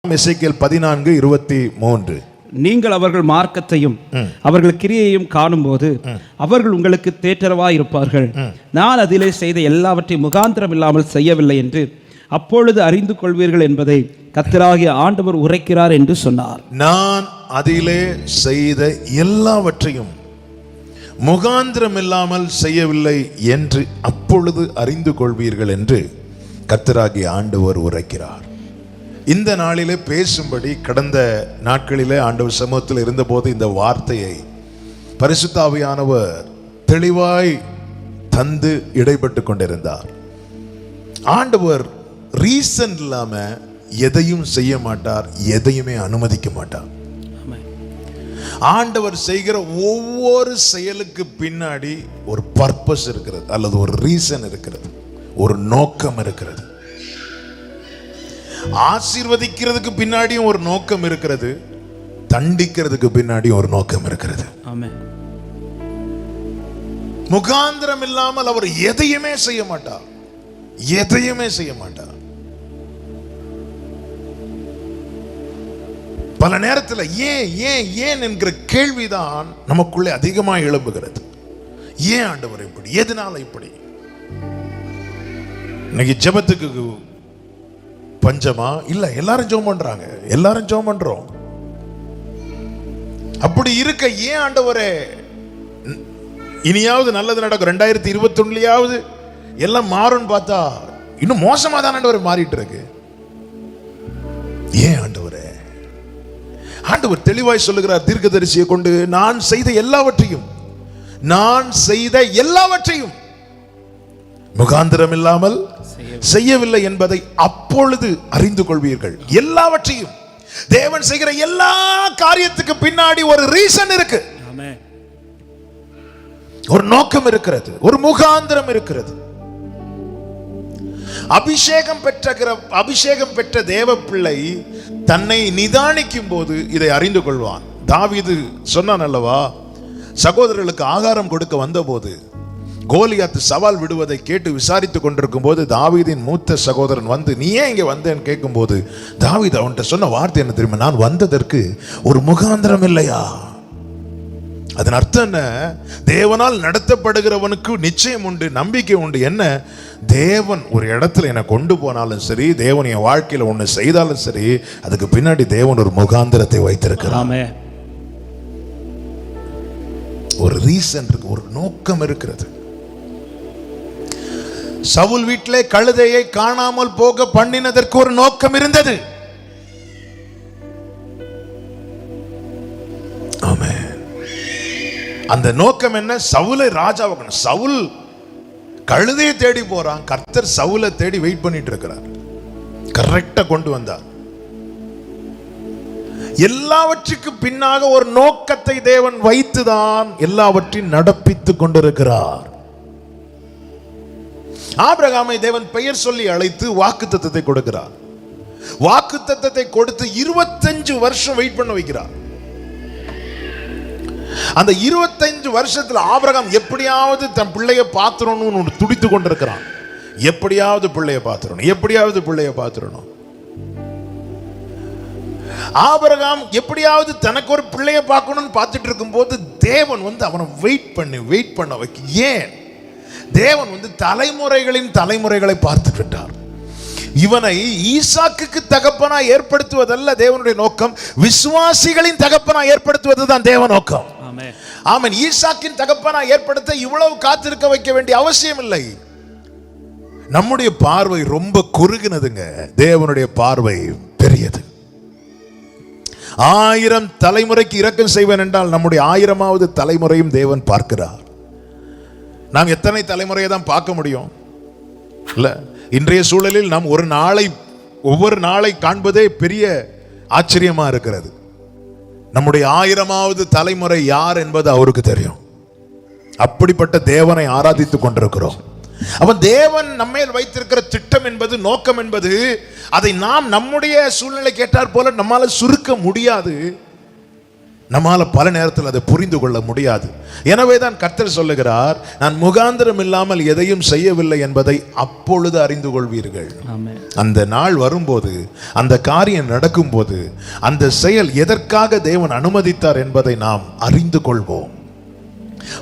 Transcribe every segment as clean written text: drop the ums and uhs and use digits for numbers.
எசேக்கியேல் 14:23. நீங்கள் அவர்கள் மார்க்கத்தையும் அவர்கள் கிரியையும் காணும்போது அவர்கள் உங்களுக்கு தேற்றரவாய் இருப்பார்கள். நான் அதிலே செய்த எல்லாவற்றையும் முகாந்திரம் இல்லாமல் செய்யவில்லை என்று அப்பொழுது அறிந்து கொள்வீர்கள் என்பதை கர்த்தராகிய ஆண்டவர் உரைக்கிறார் என்று சொன்னார். நான் அதிலே செய்த எல்லாவற்றையும் முகாந்திரம் இல்லாமல் செய்யவில்லை என்று அப்பொழுது அறிந்து கொள்வீர்கள் என்று கர்த்தராகிய ஆண்டவர் உரைக்கிறார். இந்த நாளிலே பேசும்படி கடந்த நாட்களிலே ஆண்டவர் சமூகத்தில் இருந்தபோது இந்த வார்த்தையை பரிசுத்த ஆவியானவர் தெளிவாய் தந்து இடைப்பட்டு கொண்டிருந்தார். ஆண்டவர் ரீசன் இல்லாம எதையும் செய்ய மாட்டார், எதையுமே அனுமதிக்க மாட்டார். ஆண்டவர் செய்கிற ஒவ்வொரு செயலுக்கு பின்னாடி ஒரு பர்பஸ் இருக்கிறது, அல்லது ஒரு ரீசன் இருக்கிறது, ஒரு நோக்கம் இருக்கிறது. ஆசீர்வதிக்கிறதுக்கு பின்னாடியும் ஒரு நோக்கம் இருக்கிறது, தண்டிக்கிறதுக்கு பின்னாடியும் ஒரு நோக்கம் இருக்கிறது. முகாந்திரம் இல்லாமல் அவர் எதையுமே செய்ய மாட்டார், எதையுமே செய்ய மாட்டார். பல நேரத்தில் ஏன் ஏன் ஏன் என்கிற கேள்விதான் நமக்குள்ளே அதிகமாக எழும்புகிறது. ஏன் ஆண்டவர் இப்படி, எதனால இப்படி? இன்னைக்கு ஜெபத்துக்கு பஞ்சமா? இல்ல, எல்லாரும் ஜெபம் பண்றாங்க, எல்லாரும் ஜெபம் பண்றோம். அப்படி இருக்க ஏன் ஆண்டவரே இனியாவது நல்லது நடக்கும், 2021 எல்லாம் மாறும் பார்த்தா இன்னும் மோசமா தான் ஆண்டவர் மாறிட்டு இருக்கு. ஏன் ஆண்டவரே? ஆண்டவர் தெளிவாய் சொல்லுகிறார் தீர்க்கதரிசியை கொண்டு, நான் செய்த எல்லாவற்றையும் முகாந்திரம் இல்லாமல் செய்யவில்லை என்பதை அப்பொழுது அறிந்து கொள்வீர்கள். எல்லாவற்றையும், தேவன் செய்கிற எல்லா காரியத்துக்கு பின்னாடி ஒரு ரீசன் இருக்கு, ஒரு நோக்கம் இருக்கிறது, ஒரு முகாந்திரம் இருக்கிறது. அபிஷேகம் பெற்ற தேவ பிள்ளை தன்னை நிதானிக்கும் போது இதை அறிந்து கொள்வான். தாவீது சொன்னான் அல்லவா, சகோதரர்களுக்கு ஆகாரம் கொடுக்க வந்தபோது கோலியாத் சவால் விடுவதை கேட்டு விசாரித்துக் கொண்டிருக்கும் போது தாவீதின் மூத்த சகோதரன் வந்து, நீ ஏன் இங்க வந்தேன்னு கேட்கும் போது தாவீது அவன்கிட்ட சொன்ன வார்த்தை என்ன தெரியுமா? நான் வந்ததற்கு ஒரு முகாந்திரம் இல்லையா? அதன் அர்த்தம் என்ன? தேவனால் நடத்தப்படுகிறவனுக்கு நிச்சயம் உண்டு, நம்பிக்கை உண்டு. என்ன? தேவன் ஒரு இடத்துல என்னை கொண்டு போனாலும் சரி, தேவன் என் வாழ்க்கையில ஒண்ணு செய்தாலும் சரி, அதுக்கு பின்னாடி தேவன் ஒரு முகாந்திரத்தை வைத்திருக்கிறார். ஒரு ரீசன் இருக்கு, ஒரு நோக்கம் இருக்கிறது. சவுல் வீட்டிலே கழுதையை காணாமல் போக பண்ணினதற்கு ஒரு நோக்கம் இருந்தது. ஆமென். அந்த நோக்கம் என்ன? சவுலை ராஜாவாக்கணும். சவுல் கழுதையை தேடி போறான், கர்த்தர் சவுலை தேடி வெயிட் பண்ணிட்டு இருக்கிறார். கரெக்டா கொண்டு வந்தார். எல்லாவற்றுக்கு பின்னாக ஒரு நோக்கத்தை தேவன் வைத்துதான் எல்லாவற்றையும் நடப்பித்துக் கொண்டிருக்கிறார். ஆபிரகாமை தேவன் பெயர் சொல்லி அழைத்து வாக்குத்தத்தத்தை கொடுக்கிறார். வாக்குத்தத்தத்தை கொடுத்து 25 வருஷம் வெயிட் பண்ண வைக்கிறார். அந்த 25 வருஷத்துல ஆபிரகாம் எப்படியாவது தன் பிள்ளைய பாத்துறணும் துடித்து கொண்டிருக்கிறான். எப்படியாவது பிள்ளைய பாத்துறணும். ஆபிரகாம் எப்படியாவது தனக்கு ஒரு பிள்ளைய பார்க்கணும்னு பார்த்துட்டு இருக்கும் போது தேவன் வந்து அவனை வெயிட் பண்ண வைக்க. ஏன்? தேவன் வந்து தலைமுறைகளை பார்த்துட்டு விட்டார். இவனை ஈசாக்குக்கு தகப்பனா ஏற்படுத்துவதல்ல தேவனுடைய நோக்கம், விசுவாசிகளின் தகப்பனா ஏற்படுத்துவதுதான் தேவ நோக்கம். ஆமென். ஈசாக்கின் தகப்பனா ஏற்படுத்த இவ்வளவு காத்திருக்க வைக்க வேண்டிய அவசியம் இல்லை. நம்முடைய பார்வை ரொம்ப குறுகினதுங்க, தேவனுடைய பார்வை பெரியது. 1000 தலைமுறைக்கு இரக்கம் செய்வேன் என்றால் நம்முடைய 1000வது தலைமுறையும் தேவன் பார்க்கிறார். நாம் எத்தனை தலைமுறையை தான் பார்க்க முடியும்? இல்ல, இன்றைய சூழலில் நாம் ஒவ்வொரு நாளை காண்பதே பெரிய ஆச்சரியமா இருக்கிறது. நம்முடைய 1000வது தலைமுறை யார் என்பது அவருக்கு தெரியும். அப்படிப்பட்ட தேவனை ஆராதித்துக் கொண்டிருக்கிறோம். அவன் தேவன் நம்மேல் வைத்திருக்கிற திட்டம் என்பது, நோக்கம் என்பது, அதை நாம் நம்முடைய சூழ்நிலை கேட்டார் போல நம்மால சுருக்க முடியாது. நம்மால பல நேரத்தில் அதை புரிந்து கொள்ள முடியாது. எனவே தான் கர்த்தர் சொல்லுகிறார், நான் முகாந்திரம் இல்லாமல் எதையும் செய்யவில்லை என்பதை அப்பொழுது அறிந்து கொள்வீர்கள். அந்த நாள் வரும்போது, அந்த காரியம் நடக்கும்போது, அந்த செயல் எதற்காக தேவன் அனுமதித்தார் என்பதை நாம் அறிந்து கொள்வோம்.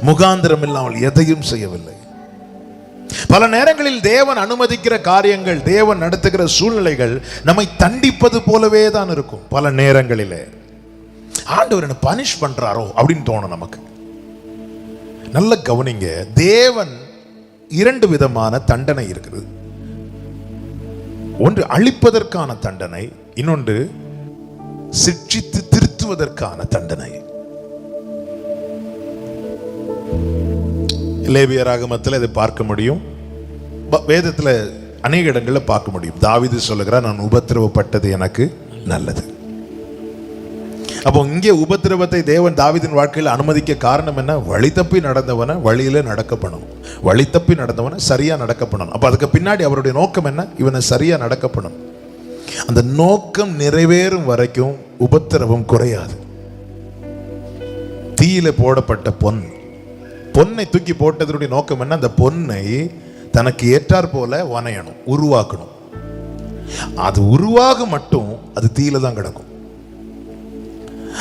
முகாந்திரம் இல்லாமல் எதையும் செய்யவில்லை. பல நேரங்களில் தேவன் அனுமதிக்கிற காரியங்கள், தேவன் நடத்துகிற சூழ்நிலைகள் நம்மை தண்டிப்பது போலவே தான் இருக்கும். பல நேரங்களிலே ஆண்டவர் என்ன பனிஷ் பண்றாரோ அப்படின்னு தோணும் நமக்கு. நல்ல கவனிங்க, தேவன் 2 விதமான தண்டனை இருக்குது. ஒன்று அழிப்பதற்கான தண்டனை, இன்னொன்று சிட்சித்து திருத்துவதற்கான தண்டனை. லேவியராகமத்தில் இதை பார்க்க முடியும், வேதத்தில் அநேக இடங்களில் பார்க்க முடியும். தாவீது சொல்லுகிறார், நான் உபத்திரவப்பட்டது எனக்கு நல்லது. அப்போ இங்கே உபத்திரவத்தை தேவன் தாவீதின் வாழ்க்கையில் அனுமதிக்க காரணம் என்ன? வழி தப்பி நடந்தவன வழியில நடக்கப்படணும், வழி தப்பி நடந்தவன சரியா நடக்கப்படணும். அப்ப அதுக்கு பின்னாடி அவருடைய நோக்கம் என்ன? இவனை சரியா நடக்கப்படணும். அந்த நோக்கம் நிறைவேறும் வரைக்கும் உபத்திரவம் குறையாது. தீயில போடப்பட்ட பொன்னை தூக்கி போட்டதனுடைய நோக்கம் என்ன? அந்த பொன்னை தனக்கு ஏற்றார் போல வனையணும், உருவாக்கணும். அது உருவாக மட்டும் அது தீயில தான் கிடக்கும்.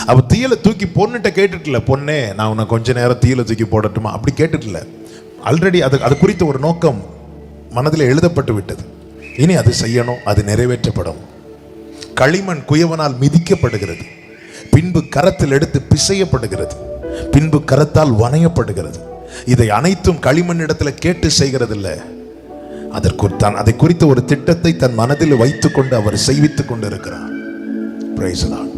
அப்ப தீயில தூக்கி பொண்ணுட்ட கேட்டுட்டுல, பொண்ணே நான் உன்னை கொஞ்ச நேரம் தீயில தூக்கி போடட்டுமா அப்படி கேட்டுட்டுல. ஆல்ரெடி அது குறித்த ஒரு நோக்கம் மனதில் எழுதப்பட்டு விட்டது. இனி அது செய்யணும், அது நிறைவேற்றப்படும். களிமண் குயவனால் மிதிக்கப்படுகிறது, பின்பு கரத்தில் எடுத்து பிசையப்படுகிறது, பின்பு கரத்தால் வனையப்படுகிறது. இதை அனைத்தும் களிமண்ணிடத்தில் கேட்டு செய்கிறது இல்லை. அதை குறித்த ஒரு திட்டத்தை தன் மனதில் வைத்துக் கொண்டு அவர் செய்வித்துக் கொண்டு இருக்கிறார். Praise the Lord.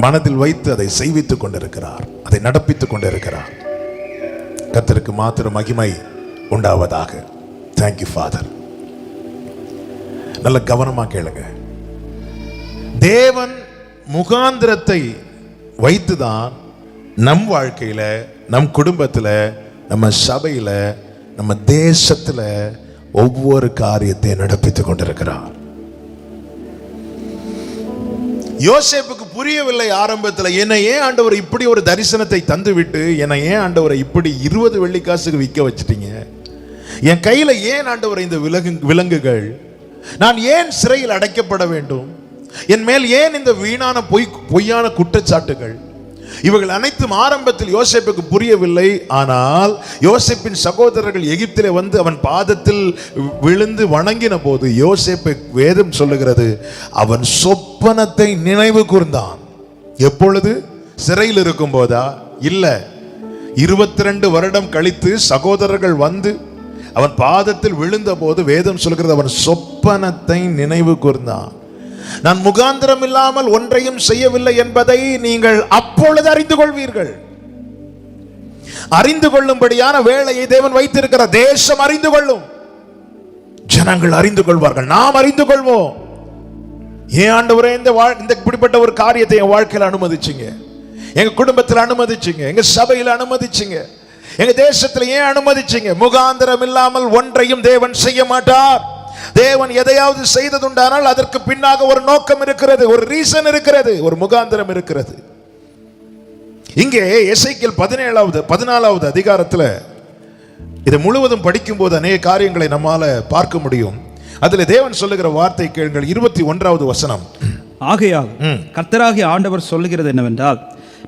மனதில் வைத்து அதை செய்வித்துக் கொண்டிருக்கிறார், அதை நடப்பித்துக் கொண்டிருக்கிறார். கர்த்தருக்கு மாத்திரம் மகிமை உண்டாவதாக. Thank you father. நல்ல கவனமா கேளுங்க. தேவன் முகாந்திரத்தை வைத்துதான் நம் வாழ்க்கையில, நம் குடும்பத்துல, நம்ம சபையில, நம்ம தேசத்துல ஒவ்வொரு காரியத்தை நடப்பித்துக் கொண்டிருக்கிறார். யோசேப்புக்கு புரியவில்லை ஆரம்பத்தில், என்னை ஏன் ஆண்டவர் இப்படி ஒரு தரிசனத்தை தந்து விட்டு என்னை ஏன் ஆண்டவரை இப்படி 20 வெள்ளிக்காசுக்கு விற்க வச்சிட்டீங்க? என் கையில ஏன் ஆண்டவரை இந்த விலங்குகள்? நான் ஏன் சிறையில் அடைக்கப்பட வேண்டும்? என் மேல் ஏன் இந்த வீணான பொய்யான குற்றச்சாட்டுகள்? இவர்கள் அனைத்தும் ஆரம்பத்தில் யோசேப்புக்கு புரியவில்லை. ஆனால் யோசேப்பின் சகோதரர்கள் எகிப்திலே வந்து அவன் பாதத்தில் விழுந்து வணங்கின போது யோசேப்பை வேதம் சொல்லுகிறது, அவன் சொப்பனத்தை நினைவு கூர்ந்தான். எப்பொழுது? சிறையில் இருக்கும் போதா? இல்ல, 22 வருடம் கழித்து சகோதரர்கள் வந்து அவன் பாதத்தில் விழுந்த போது வேதம் சொல்கிறது, அவன் சொப்பனத்தை நினைவு கூர்ந்தான். நான் முகாந்திரம் இல்லாமல் ஒன்றையும் செய்யவில்லை என்பதை நீங்கள் அப்பொழுது அறிந்து கொள்வீர்கள். அறிந்து கொள்ளும்படியான வேளையை தேவன் வைத்திருக்கிறார். தேசம் அறிந்து கொள்ளும், ஜனங்கள் அறிந்து கொள்வார்கள், நாம் அறிந்து கொள்வோம். ஏன் ஆண்டவரே இந்த இப்படிப்பட்ட ஒரு காரியத்தை என் வாழ்க்கையில் அனுமதிச்சீங்க, எங்க குடும்பத்தில் அனுமதிச்சீங்க, எங்க சபையில் அனுமதிச்சீங்க, எங்க தேசத்தில் ஏன் அனுமதிச்சீங்க? முகாந்திரம் இல்லாமல் ஒன்றையும் தேவன் செய்ய மாட்டார். தேவன் எதையாவது செய்ததுண்டானால் அதற்கு பின்னாக ஒரு நோக்கம் இருக்கிறது, ஒரு ரீசன் இருக்கிறது, ஒரு முகாந்திரம் இருக்கிறது. இங்கே எசேக்கியேல் 14வது அதிகாரத்தில் இதை முழுவதும் படிக்கும் போது அநேக காரியங்களை நம்மால பார்க்க முடியும். அதில் தேவன் சொல்லுகிற வார்த்தை கேளுங்கள். 21வது வசனம். ஆகையால் கர்த்தராகிய ஆண்டவர் சொல்லுகிறது என்னவென்றால்,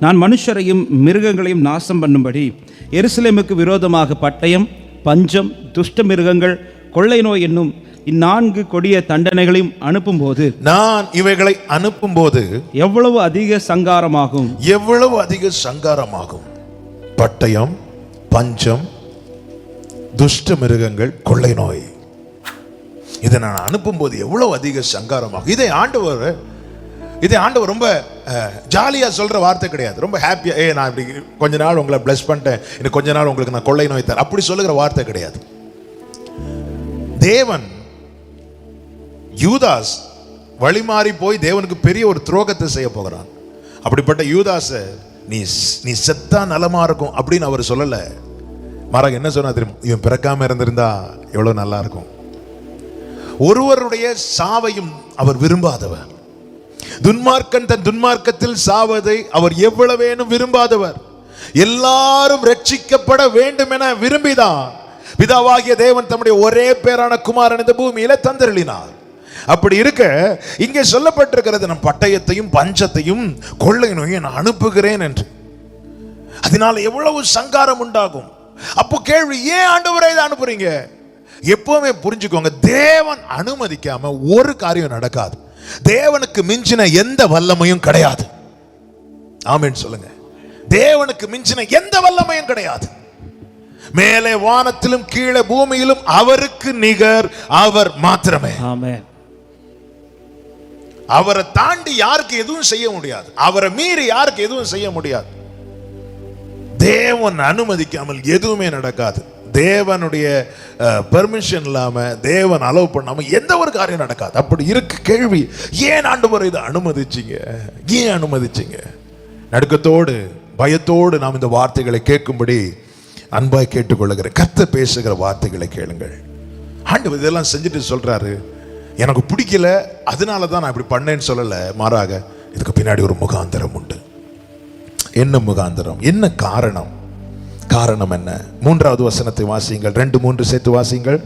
நான் மனுஷரையும் மிருகங்களையும் நாசம் பண்ணும்படி எருசலேமுக்கு விரோதமாக பட்டயம், பஞ்சம், துஷ்ட மிருகங்கள், கொள்ளை நோய் என்னும் 4 கொடிய தண்டனைகளையும் அனுப்பும் போது, நான் இவைகளை அனுப்பும் போது எவ்வளவு அதிக சங்காரமாகும், எவ்வளவு அதிக சங்காரமாகும். பட்டயம், பஞ்சம், துஷ்ட மிருகங்கள், கொள்ளை நோய், இதை நான் அனுப்பும் போது எவ்வளவு அதிக சங்காரமாகும். இதை ஆண்டவர் ரொம்ப ஜாலியா சொல்ற வார்த்தை கிடையாது. ரொம்ப ஹாப்பியா, நான் இப்படி கொஞ்ச நாள் உங்களை பிளஸ் பண்ணிட்டேன், இன்னும் கொஞ்ச நாள் உங்களுக்கு நான் கொள்ளை நோய் தரேன், அப்படி சொல்லுகிற வார்த்தை கிடையாது. தேவன் யூதாஸ் வழிமாறி போய் தேவனுக்கு பெரிய ஒரு துரோகத்தை செய்ய போகிறான். அப்படிப்பட்ட யூதாஸை நீ செத்தா நலமா இருக்கும் அப்படின்னு அவர் சொல்லல. மாறாக என்ன சொன்னா தெரியும்? இவன் பிறக்காம இருந்திருந்தா எவ்வளவு நல்லா இருக்கும். ஒருவருடைய சாவையும் அவர் விரும்பாதவர். துன்மார்க்கன் தன் துன்மார்க்கத்தில் சாவதை அவர் எவ்வளவேனும் விரும்பாதவர், எல்லாரும் ரட்சிக்கப்பட வேண்டும் என விரும்பிதான் பிதாவாகிய தேவன் தம்முடைய ஒரே பேரான குமாரன் இந்த பூமியில தந்தருளினார். அப்படி இருக்க இங்கே சொல்லப்பட்டிருக்கிறது, நம் பட்டயத்தையும் பஞ்சத்தையும் கொள்ளை நோயை நான் அனுப்புகிறேன் என்று. அதனால எவ்வளவு சங்காரம் உண்டாகும். அப்போ கேள்வி, ஏன் ஆண்டவரே இதை அனுப்புறீங்க? எப்பவுமே புரிஞ்சுக்கோங்க, தேவன் அனுமதிக்காம ஒரு காரியம் நடக்காது. தேவனுக்கு மிஞ்சின எந்த வல்லமையும் கிடையாது. ஆமென் சொல்லுங்க. தேவனுக்கு மிஞ்சின எந்த வல்லமையும் கிடையாது. மேலே வானத்திலும் கீழே பூமியிலும் அவருக்கு நிகர் அவர் மாத்திரமே. ஆமென். அவரை தாண்டி யாருக்கு எதுவும் செய்ய முடியாது. அவரை மீறி யாருக்கு எதுவும் செய்ய முடியாது. தேவன் அனுமதிக்காமல் எதுவுமே நடக்காது. தேவனுடைய பெர்மிஷன் இல்லாம, தேவன் அலோவ் பண்ணாம எந்த ஒரு காரியம் நடக்காது. அப்படி இருக்கு கேள்வி, ஏன் ஆண்டவர் இதை அனுமதிச்சீங்க? ஏன் அனுமதிச்சீங்க? நடுக்கத்தோடு பயத்தோடு நாம் இந்த வார்த்தைகளை கேட்கும்படி அன்பாய் கேட்டுக்கொள்ளுகிறேன். கர்த்தர் பேசுகிற வார்த்தைகளை கேளுங்கள். ஆண்டவர் இதெல்லாம் செஞ்சுட்டு சொல்றாரு, எனக்கு பிடிக்கல அதனால தான் நான் இப்படி பண்ணேன்னு சொல்லல. மாறாக இதுக்கு பின்னாடி ஒரு முகாந்தரம் உண்டு. என்ன முகாந்தரம்? என்ன காரணம்? காரணம் என்ன? 3வது வசனத்தை வாசியுங்கள். 2-3 சேர்த்து வாசியுங்கள்.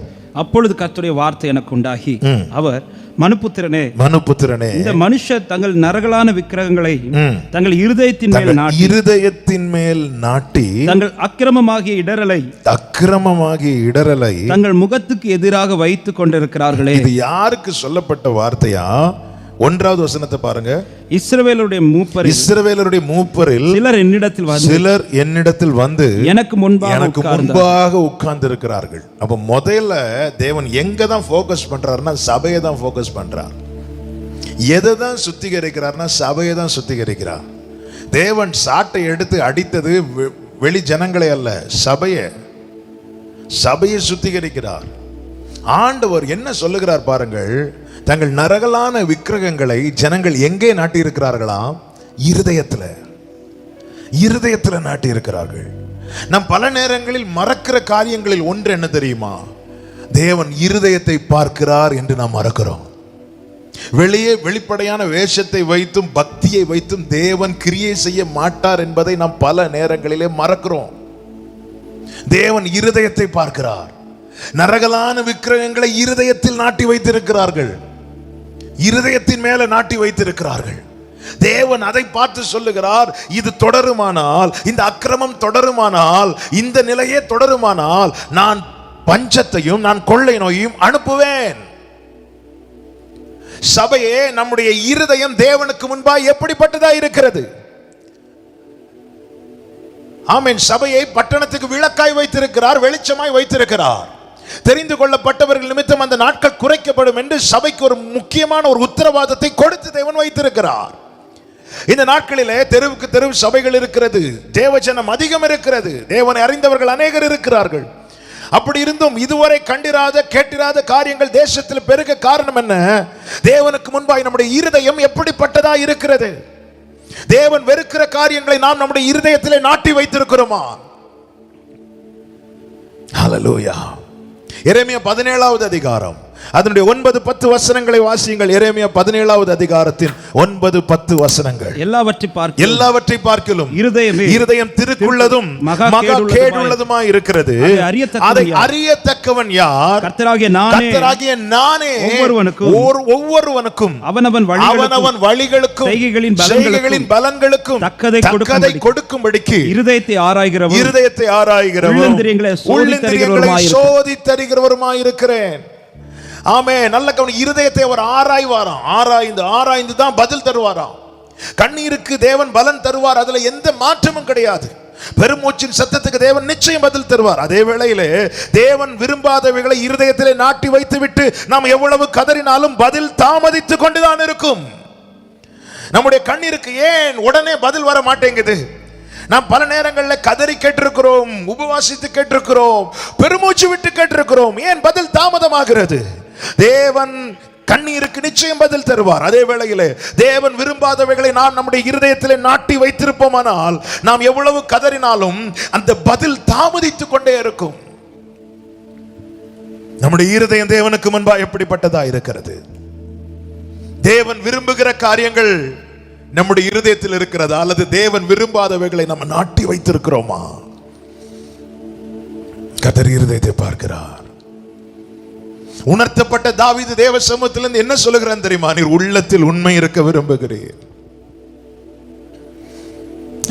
அப்பொழுது கர்த்தருடைய வார்த்தை எனக்கு உண்டாகி, அவர் மனுபுத்திரனே, இந்த மனுஷர் தங்கள் நரகலான விக்கிரகங்களை தங்கள் இருதயத்தின் மேல் நாட்டி தங்கள் அக்கிரமமாகிய இடரலை தங்கள் முகத்துக்கு எதிராக வைத்துக் கொண்டிருக்கிறார்களே. இது யாருக்கு சொல்லப்பட்ட வார்த்தையா? 1வது வசனத்தை பாருங்க. இஸ்ரவேலருடைய மூப்பரில் சிலர் என்னிடத்தில் வந்து எனக்கு முன்பாக உட்கார்ந்து இருக்கிறார்கள். அப்ப முதல்ல தேவன் எங்க தான் போக்கஸ் பண்றாருன்னா சபையை தான் போக்கஸ் பண்றார். எதை தான் சுத்திகரிக்கிறார்னா சபையை தான் சுத்திகரிக்கிறார். தேவன் சாட்டை எடுத்து அடித்தது வெளி ஜனங்களை அல்ல, சபையை சுத்திகரிக்கிறார். ஆண்டவர் என்ன சொல்லுகிறார் பாருங்கள். தங்கள் நரகலான விக்கிரகங்களை ஜனங்கள் எங்கே நாட்டி இருக்கிறார்களாம்? இருதயத்தில் நாட்டி இருக்கிறார்கள். நம் பல நேரங்களில் மறக்கிற காரியங்களில் ஒன்று என்ன தெரியுமா? தேவன் இருதயத்தை பார்க்கிறார் என்று நாம் மறக்கிறோம். வெளியே வெளிப்படையான வேஷத்தை வைத்தும் பக்தியை வைத்தும் தேவன் கிரியை செய்ய மாட்டார் என்பதை நாம் பல நேரங்களிலே மறக்கிறோம். தேவன் இருதயத்தை பார்க்கிறார். நரகலான விக்கிரகங்களை இருதயத்தில் நாட்டி வைத்திருக்கிறார்கள். இருதயத்தின் மேல நாட்டி வைத்திருக்கிறார்கள். தேவன் அதை பார்த்து சொல்லுகிறார், இது தொடருமானால், இந்த அக்கிரமம் தொடருமானால், இந்த நிலையே தொடருமானால் நான் பஞ்சத்தையும் நான் கொள்ளை நோயையும் அனுப்புவேன். சபையே, நம்முடைய இருதயம் தேவனுக்கு முன்பாக எப்படிப்பட்டதா இருக்கிறது? ஆமென். சபையை பட்டணத்துக்கு விளக்காய் வைத்திருக்கிறார், வெளிச்சமாய் வைத்திருக்கிறார். தெரிந்து கொள்ளப்பட்டவர்கள் நிமித்தம் அந்த நாட்கள் குறைக்கப்படும் என்று சபைக்கு ஒரு முக்கியமான ஒரு உத்தரவாதத்தை கொடுத்து தேவன் வைத்திருக்கிறார். இந்த நாட்களிலே தெருவுக்கு தெருவு சபைகள் இருக்கிறது. தேவஜனம் அதிகம் இருக்கிறது. தேவனை அறிந்தவர்கள் அநேகர் இருக்கிறார்கள். அப்படி இருந்தும் இதுவரை கண்டிராத கேட்டிராத காரியங்கள் தேசத்தில் பெருக காரணம் என்ன? தேவனுக்கு முன்பாய் நம்முடைய இருதயம் எப்படிப்பட்டதா இருக்கிறது? தேவன் வெறுக்கிற காரியங்களை நாம் நம்முடைய இருதயத்திலே நாட்டி வைத்திருக்கிறோமா? ஹல்லேலூயா. எரேமியா 17வது அதிகாரம் அதனுடைய 9-10 வசனங்களை வாசியுங்கள். எரேமியா 17வது அதிகாரத்தின் 9-10 வசனங்கள். எல்லாவற்றை பார்க்கிலும் இருதயம் திருக்குள்ளதும் மகா கேடுள்ளதுமாய் இருக்கிறது. அதை அறியத்தக்கவன் யார்? கர்த்தராகிய நானே ஒவ்வொருவனுக்கும் அவனவன் வழிகளுக்கும் செய்கைகளின் பலன்களுக்கும் தக்கதை கொடுக்கும்படிக்கு இருதயத்தை ஆராய்கிறவரும் உள்ளிந்திரியங்களை சோதித்தறிகிறவருமாய் இருக்கிறேன். ஆமே. நல்ல கவனி. இருதயத்தை அவர் ஆராய்ந்து தான் பதில் தருவாராம். கண்ணீருக்கு தேவன் பலன் தருவார், அதுல எந்த மாற்றமும் கிடையாது. பெருமூச்சின் சத்தத்துக்கு தேவன் நிச்சயம் பதில் தருவார். அதே வேளையிலே தேவன் விரும்பாதவைகளை இருதயத்திலே நாட்டி வைத்துவிட்டு நாம் எவ்வளவு கதறினாலும் பதில் தாமதித்து கொண்டுதான் இருக்கும். நம்முடைய கண்ணீருக்கு ஏன் உடனே பதில் வர மாட்டேங்குது? நாம் பல நேரங்களில் கதறி கேட்டிருக்கிறோம், உபவாசித்து கேட்டிருக்கிறோம், பெருமூச்சு விட்டு கேட்டிருக்கிறோம். ஏன் பதில் தாமதமாகிறது? தேவன் கண்ணீருக்கு நிச்சயம் பதில் தருவார். அதே வேளையிலே தேவன் விரும்பாதவைகளை நாம் நம்முடைய இருதயத்திலே நாட்டி வைத்திருப்போமானால் நாம் எவ்வளவு கதறினாலும் அந்த பதில் தாமதித்துக் கொண்டே இருக்கும். நம்முடைய இருதயம் தேவனுக்கு முன்பாக எப்படிப்பட்டதா இருக்கிறது? தேவன் விரும்புகிற காரியங்கள் நம்முடைய இருதயத்தில் இருக்கிறதா, அல்லது தேவன் விரும்பாதவைகளை நம்ம நாட்டி வைத்திருக்கிறோமா? கர்த்தர் இருதயத்தை பார்க்கிறார். உணர்த்தப்பட்ட தாவீது தேவ சமூகத்திலிருந்து என்ன சொல்லுகிறான் தெரியுமா? நீர் உள்ளத்தில் உண்மை இருக்க விரும்புகிறீர்.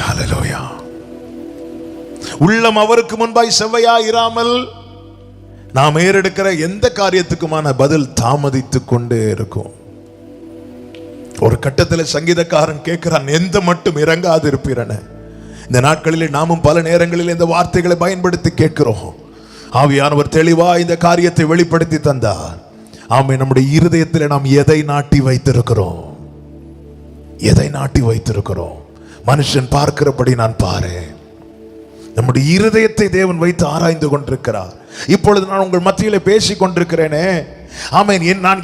ஹல்லேலூயா. உள்ளம் அவருக்கு முன்பாய் செவ்வையா இராமல் நாம் ஏறெடுக்கிற எந்த காரியத்துக்குமான பதில் தாமதித்துக் கொண்டே இருக்கும். ஒரு கட்டத்தில் சங்கீதக்காரன் கேட்கிறான், எந்த மட்டும் இறங்காது இருப்பீரன. இந்த நாட்களிலே நாமும் பல நேரங்களில் இந்த வார்த்தைகளை பயன்படுத்தி கேட்கிறோம். ஆவியானவர் தெளிவா இந்த காரியத்தை வெளிப்படுத்தி தந்தார். ஆமே, நம்முடைய இருதயத்தில் நாம் எதை நாட்டி வைத்திருக்கிறோம்? எதை நாட்டி வைத்திருக்கிறோம்? மனுஷன் பார்க்கிறபடி நான் பாரு. நம்முடைய இருதயத்தை தேவன் வைத்து ஆராய்ந்து கொண்டிருக்கிறார். இப்பொழுது நான் உங்கள் மத்தியிலே பேசிக் கொண்டிருக்கிறேனே, ஆமென், நான்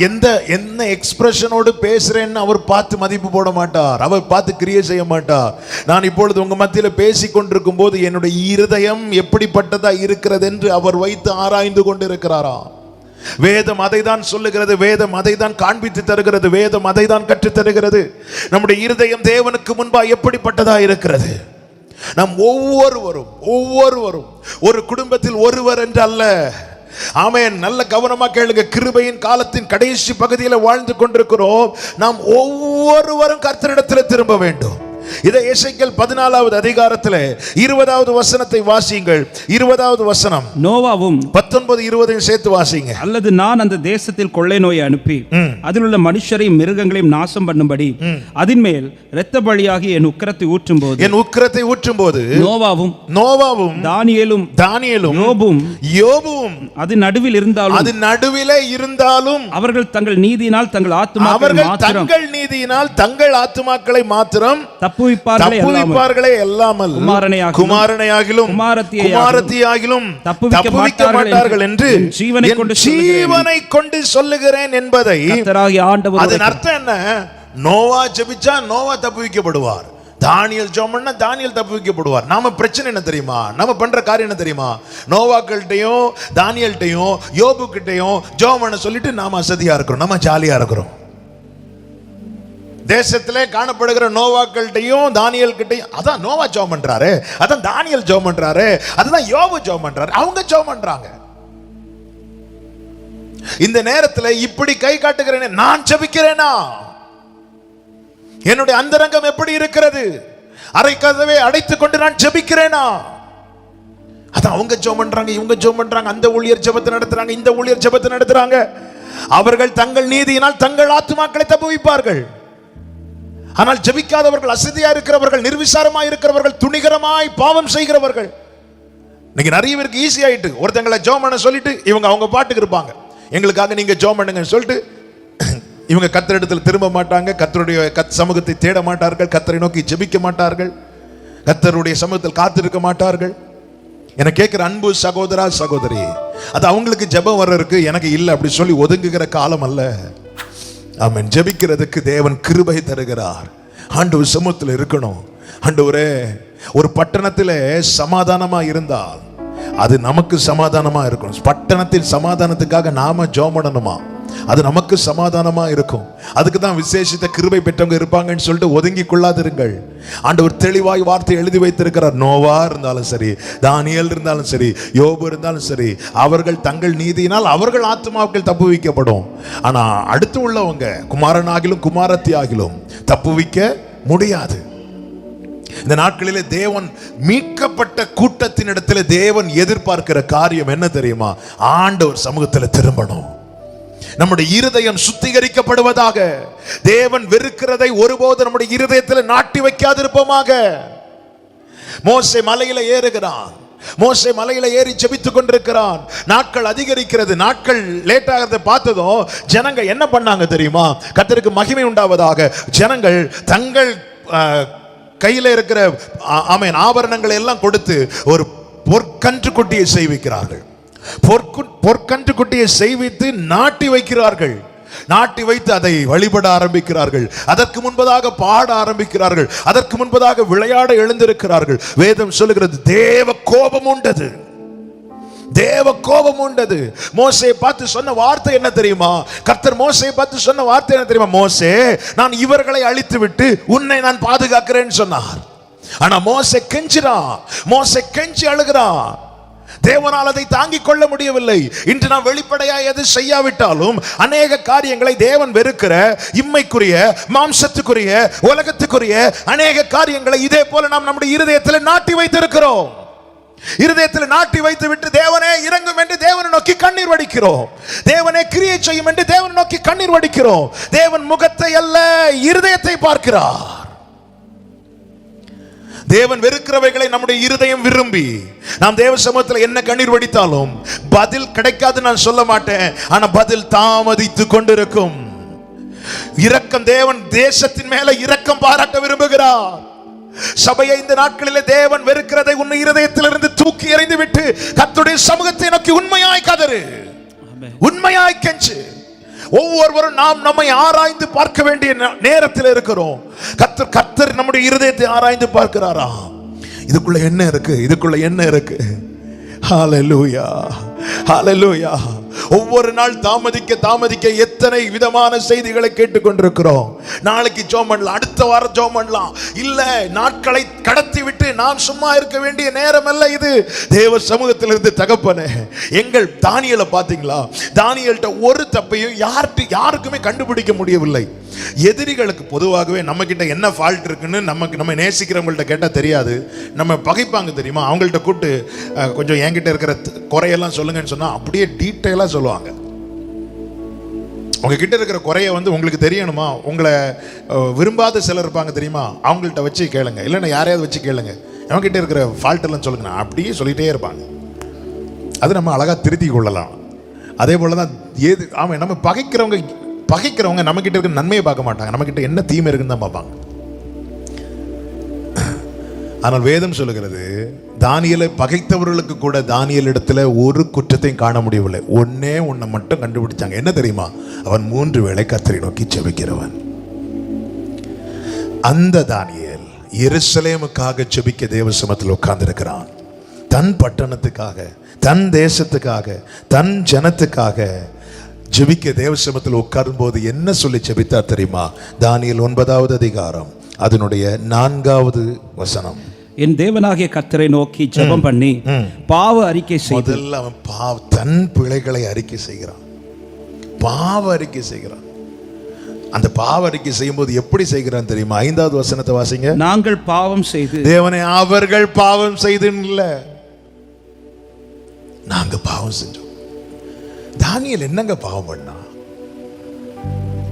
என்ன எக்ஸ்பிரஷனோடு பேசுறேன்னு அவர் பார்த்து மதிப்பு போட மாட்டார். அவர் பார்த்து கிரியை செய்ய மாட்டார். நான் இப்பொழுது உங்க மத்தியில பேசிக் கொண்டிருக்கும் போது என்னுடைய இருதயம் எப்படிப்பட்டதா இருக்கிறது என்று அவர் வைத்து ஆராய்ந்து கொண்டிருக்கிறாரா? வேதம் அதை தான் சொல்லுகிறது. வேதம் அதை தான் காண்பித்து தருகிறது. வேதம் அதை தான் கற்றுத் தருகிறது. நம்முடைய இருதயம் தேவனுக்கு முன்பா எப்படிப்பட்டதா இருக்கிறது? நம் ஒவ்வொருவரும் ஒரு குடும்பத்தில் ஒருவர் என்று அல்ல. ஆமென். நல்ல கவனமா கேளுங்க. கிருபையின் காலத்தின் கடைசி பகுதியில் வாழ்ந்து கொண்டிருக்கிறோம். நாம் ஒவ்வொருவரும் கர்த்தரிடத்தில் திரும்ப வேண்டும். இதை எசேக்கியேல் 14வது அதிகாரத்தில் 20வது வசனத்தை வாசியுங்கள். 20வது வசனம். நோவாவும் 19, 20 சேர்த்து வாசிங்க. அல்லது நான் அந்த தேசத்தில் கொள்ளை நோயை அனுப்பி அதில் உள்ள மனுஷரையும் மிருகங்களையும் நாசம் பண்ணும்படி அதன் மேல் இரத்த பலியாகி என் உக்கிரத்தை ஊற்றும் போது நோவாவும் தானியேலும் யோபும் அது நடுவில் இருந்தாலும் அவர்கள் தங்கள் நீதியினால் தங்கள் ஆத்துமாக்களை மாத்திரம் தப்புவிப்பார்களே அல்லாமல் குமாரனையாகிலும் குமாரத்தியாகிலும் தப்புவிக்க மாட்டார்கள் என்று ஜீவனை கொண்டு சொல்லுகிறேன் என்பதை. அதன் அர்த்தம் என்ன? நோவா ஜெபிச்சா நோவா தப்புவிக்கப்படுவார். தானியேல் ஜெபம் பண்ணா தானியேல் தப்புவிக்கப்படுவார். நாம பிரச்சனை என்ன தெரியுமா? நம்ம பண்ற காரியம் என்ன தெரியுமா? நோவாக்கள்கிட்டையும் தானியேல்கிட்டையும் யோபு கிட்டையும் ஜெபம் பண்ண சொல்லிட்டு நாம அசதியா இருக்கிறோம், நம்ம ஜாலியா இருக்கிறோம். தேசத்திலே காணப்படுகிற நோவாக்கள்கிட்டையும் தானியேல் கிட்டையும், அதான் நோவா ஜெபம் பண்றாரு, அதான் தானியேல் ஜெபம் பண்றாரு, அதுதான் யோபு ஜெபம் பண்றாரு. அவங்க ஜெபம் பண்றாங்க. இந்த நேரத்தில் இப்படி கை காட்டுகிறேன், நான் ஜெபிக்கிறேனா? என்னுடைய அந்தரங்கம் எப்படி இருக்கிறது? அரை கதவை அடைத்துக் கொண்டு நான் ஜெபிக்கிறேனா? அதான் அவங்க ஜெபம் பண்றாங்க, இவங்க ஜெபம் பண்றாங்க, அந்த ஊழியர் ஜெபத்தை நடத்துறாங்க, இந்த ஊழியர் ஜெபத்தை நடத்துறாங்க. அவர்கள் தங்கள் நீதியினால் தங்கள் ஆத்துமாக்களை தப்புவிப்பார்கள். ஆனால் ஜெபிக்காதவர்கள், அசதியா இருக்கிறவர்கள், நிர்விசாரமா இருக்கிறவர்கள், துணிகரமாய் பாவம் செய்கிறவர்கள். இன்னைக்கு நிறைய பேருக்கு ஈஸி ஆயிட்டு ஒருத்தங்களை ஜெபம் பண்ண சொல்லிட்டு இவங்க அவங்க பாட்டுக்கு இருப்பாங்க. எங்களுக்காக நீங்க ஜெபம் பண்ணுங்கன்னு சொல்லிட்டு இவங்க கர்த்தரிடத்தில் திரும்ப மாட்டாங்க, கர்த்தருடைய சமூகத்தை தேட மாட்டார்கள், கர்த்தரை நோக்கி ஜெபிக்க மாட்டார்கள், கர்த்தருடைய சமூகத்தில் காத்திருக்க மாட்டார்கள். என கேட்கிற அன்பு சகோதரா சகோதரி, அது அவங்களுக்கு ஜெபம் வர்றதுக்கு எனக்கு இல்லை அப்படி சொல்லி ஒதுங்குகிற காலம் அல்ல. ஆமென். ஜெபிக்கிறதுக்கு தேவன் கிருபை தருகிறார். ஆண்டவர் சமூகத்தில் இருக்கணும். ஆண்டவரே, ஒரு பட்டணத்தில் சமாதானமா இருந்தால் அது நமக்கு சமாதானமா இருக்கும். பட்டணத்தில் சமாதானத்துக்காக நாம ஜெபம் பண்ணணுமா? அது நமக்கு சமாதானமா இருக்கும். அதுக்கு தான் விசேஷித்த கிருபை பெற்றவங்க இருப்பாங்கன்னு சொல்லிட்டு ஒதுங்கி கொள்ளாதிருங்கள். ஆண்டவர் தெளிவாய் வார்த்தை எழுதி வைத்திருக்கிறார். நோவா இருந்தாலும் சரி, தானியேல் இருந்தாலும் சரி, யோபு இருந்தாலும் சரி, அவர்கள் தங்கள் நீதியினால் அவர்கள் ஆத்துமாக்கள் தப்புவிக்கப்படும். ஆனா அடுத்து உள்ளவங்க குமாரனாகிலும் குமாரத்தியாகிலும் தப்புவிக்க முடியாது. இந்த நாட்களிலே தேவன் மீட்கப்பட்ட கூட்டத்தினிடத்தில் தேவன் எதிர்பார்க்கிற காரியம் என்ன தெரியுமா? ஆண்டவர் சமூகத்தில் திரும்பணும். நம்முடைய இருதயம் சுத்திகரிக்கப்படுவதாக. தேவன் வெறுக்கிறதை ஒருபோது நம்முடைய இருதயத்தில் நாட்டி வைக்காதிருப்போமாக. மோசே மலையில ஏறுகிறான். மோசே மலையில ஏறி ஜெபித்துக் கொண்டிருக்கிறான். நாட்கள் அதிகரிக்கிறது. நாட்கள் லேட் ஆகிறத பார்த்ததும் ஜனங்க என்ன பண்ணாங்க தெரியுமா? கர்த்தருக்கு மகிமை உண்டாவதாக. ஜனங்கள் தங்கள் கையில இருக்கிற ஆமென் ஆபரணங்களை எல்லாம் கொடுத்து ஒரு பொற்கன்று குட்டியை செய்விக்கிறார்கள். பொற்கன்று குட்டியை செய்வித்து நாட்டி வைக்கிறார்கள். நாட்டி வைத்து அதை வழிபட ஆரம்பிக்கிறார்கள். அதற்கு முன்பதாக பாட ஆரம்பிக்கிறார்கள். அதற்கு முன்பதாக விளையாட எழுந்திருக்கிறார்கள். வேதம் சொல்லுகிறது, தேவ கோபம் உண்டது. தேவ கோபம் உண்டது. மோசேயை பார்த்து சொன்ன வார்த்தை என்ன தெரியுமா? கர்த்தர் மோசேயை பார்த்து சொன்ன வார்த்தை என்ன தெரியுமா? மோசே, நான் இவர்களை அழித்து விட்டு உன்னை நான் பாதுகாக்கிறேன்னு சொன்னார். ஆனா மோசே கெஞ்சிறான், மோசே கெஞ்சி அழுகிறான். தேவனால் அதை தாங்கிக் கொள்ள முடியவில்லை. இன்று நாம் வெளிப்படையா எது செய்யாவிட்டாலும் அநேக காரியங்களை தேவன் வெறுக்கிற இம்மைக்குரிய, மாம்சத்துக்குரிய, உலகத்துக்குரிய அநேக காரியங்களை இதே போல நாம் நம்முடைய இருதயத்தில் நாட்டி வைத்திருக்கிறோம். இருதயத்தில் நாட்டி வைத்து விட்டு தேவனே இறங்கும் என்று தேவனை நோக்கி கண்ணீர் வடிக்கிறோம். தேவனே கிரியை செய்யும் என்று தேவனை நோக்கி கண்ணீர் வடிக்கிறோம். தேவன் முகத்தை அல்ல, இருதயத்தை பார்க்கிறார். தேவன் வெறுக்கிறவைகளை நம்முடைய இருதயம் விரும்பி நாம் தேவ சமூகத்தில் என்ன கண்ணீர் வடித்தாலும் பதில் கிடைக்காது நான் சொல்ல மாட்டேன். ஆனா பதில் தாமதித்து கொண்டிருக்கும். இரக்கம், தேவன் தேசத்தின் மேல இரக்கம் பாராட்ட விரும்புகிறார். சபையை இந்த நாட்களிலே தேவன் வெறுக்கிறதை உன் இருதயத்திலிருந்து தூக்கி எறிந்து விட்டு கர்த்தருடைய சமூகத்தை நோக்கி உண்மையாய் கதறு, உண்மையாய் கெஞ்சு. ஒவ்வொருவரும் நாம் நம்மை ஆராய்ந்து பார்க்க வேண்டிய நேரத்தில் இருக்கிறோம். கர்த்தர் நம்முடைய இருதயத்தை ஆராய்ந்து பார்க்கிறாரா? இதுக்குள்ள என்ன இருக்கு, இதுக்குள்ள என்ன இருக்கு? ஹல்லேலூயா, ஹல்லேலூயா. ஒவ்வொரு நாள் தாமதிக்க தாமதிக்க எத்தனை விதமான செய்திகளை கேட்டுக்கொண்டிருக்கிறோம். நாளைக்கு ஜெபம் பண்ணலாம், அடுத்த வாரம் ஜெபம் பண்ணலாம். இல்ல, நாட்களை கடத்தி விட்டு நாம் சும்மா இருக்க வேண்டிய நேரம் அல்ல இது. தேவ சமூகத்திலிருந்து தகப்பனே, எங்கள் தானியேலை பாத்தீங்களா? தானியேல்ட்ட ஒரு தப்பையும் யாருக்குமே கண்டுபிடிக்க முடியவில்லை. எதிரிகளுக்கு பொதுவாகவே நம்ம கிட்ட என்ன ஃபால்ட் இருக்குன்னு நம்ம நேசிக்கிறவங்கள்ட்ட கேட்டா தெரியாது. நம்ம பகைப்பாங்க தெரியுமா? அவங்கள்ட்ட கூப்பிட்டு கொஞ்சம் என்கிட்ட இருக்கிற குறையெல்லாம் சொல்லுங்கன்னு சொன்னா அப்படியே டீட்டெயிலா சொல்லுவாங்க. உங்ககிட்ட இருக்கிற குறைய உங்களுக்கு தெரியணுமா? உங்களை விரும்பாத சிலர் இருப்பாங்க தெரியுமா? அவங்கள்ட்ட வச்சு கேளுங்க, இல்லைன்னா யாரையாவது வச்சு கேளுங்க, அவங்ககிட்ட இருக்கிற ஃபால்ட் எல்லாம் சொல்லுங்க. அப்படியே சொல்லிட்டே இருப்பாங்க. அது நம்ம அழகா திருத்தி கொள்ளலாம். அதே போலதான் நம்ம பகைக்கிறவங்க நம்ம கிட்ட இருக்க நன்மையை பார்க்க மாட்டாங்க, நம்ம கிட்ட என்ன தீமை இருக்குன்னு தான் பார்ப்பாங்க. ஆனால் வேதம் சொல்லுகிறது, தானியேலை பகைத்தவர்களுக்கு கூட தானியேல் இடத்துல ஒரு குற்றத்தையும் காண முடியவில்லை. ஒன்னை மட்டும் கண்டுபிடிச்சாங்க. என்ன தெரியுமா? அவன் 3 வேளை கர்த்தரை நோக்கி ஜெபிக்கிறவன். அந்த தானியேல் எருசலேமுக்காக ஜெபிக்க தேவ சமூகத்தில் உட்கார்ந்து இருக்கிறான். தன் பட்டணத்துக்காக, தன் தேசத்துக்காக, தன் ஜனத்துக்காக ஜெபிக்க தேவ சமூகத்தில் உட்காரும் போது என்ன சொல்லி ஜெபித்தார் தெரியுமா? தானியேல் 9வது அதிகாரம் அதனுடைய 4வது வசனம். என் தேவனாகிய கர்த்தரை நோக்கி ஜெபம் பண்ணி பாவ அறிக்கை செய்து. முதல்ல அவன் தன் பிழைகளை அறிக்கை செய்கிறான், பாவ அறிக்கை செய்கிறான். அந்த பாவ அறிக்கை செய்யும் போது எப்படி செய்கிறான் தெரியுமா? 5வது வசனத்தை வாசிங்க. நாங்கள் பாவம் செய்து, தேவனே அவர்கள் பாவம் செய்து இல்ல, நாங்க பாவம் செஞ்சோம். தானியேல் என்னங்க பாவம் பண்ணா?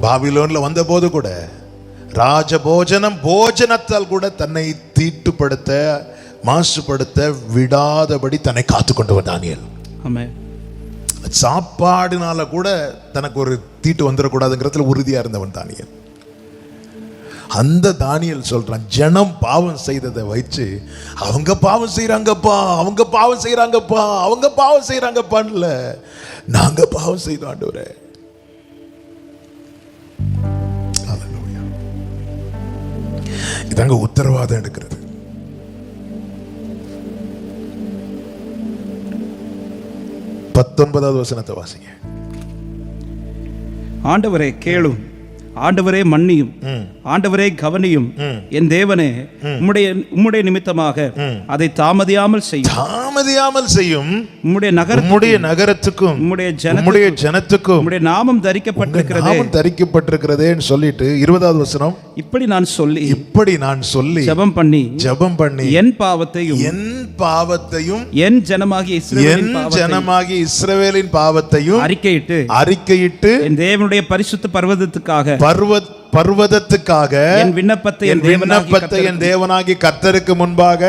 பாபிலோன்ல வந்த போது கூட போஜனத்தால் கூட தன்னை தீட்டுப்படுத்த, மாசுபடுத்த விடாதபடி தன்னை காத்துக்கொண்டவர் தானியேல். சாப்பாடுனால கூட தனக்கு ஒரு தீட்டு வந்துடக்கூடாதுங்கிறதுல உறுதியா இருந்தவன் தானியேல். அந்த தானியேல் சொல்றான், ஜனம் பாவம் செய்ததை வச்சு அவங்க பாவம் செய்யறாங்கப்பா, அவங்க பாவம் செய்யறாங்கப்பா, அவங்க பாவம் செய்யறாங்கப்பான்ல, நாங்க பாவம் செய்தோம் ஆண்டவரே. இதாங்க உத்தரவாதம் எடுக்கிறது. பத்தொன்பதாவது வசனத்தை வாசிங்க. ஆண்டவரே கேளும், ஆண்டவரே மன்னியும், ஆண்டவரே கவனியும், என் தேவனே உம்முடைய நிமித்தமாக அதை தாமதியாமல் செய்யும், உம்முடைய நகரத்துக்கும் உம்முடைய ஜனத்துக்கும் உம்முடைய நாமம் தரிக்கப்பட்டிருக்கிறதேன்னு சொல்லிட்டு 20வது வசனம். இப்படி நான் சொல்லி ஜெபம் பண்ணி என் பாவத்தையும் என் ஜனமாகிய இஸ்ரவேலின் பாவத்தையும் அறிக்கையிட்டு என் தேவனுடைய பரிசுத்த பர்வதத்துக்காக என் விண்ணப்பத்தை என் தேவனாகி கர்த்தருக்கு முன்பாக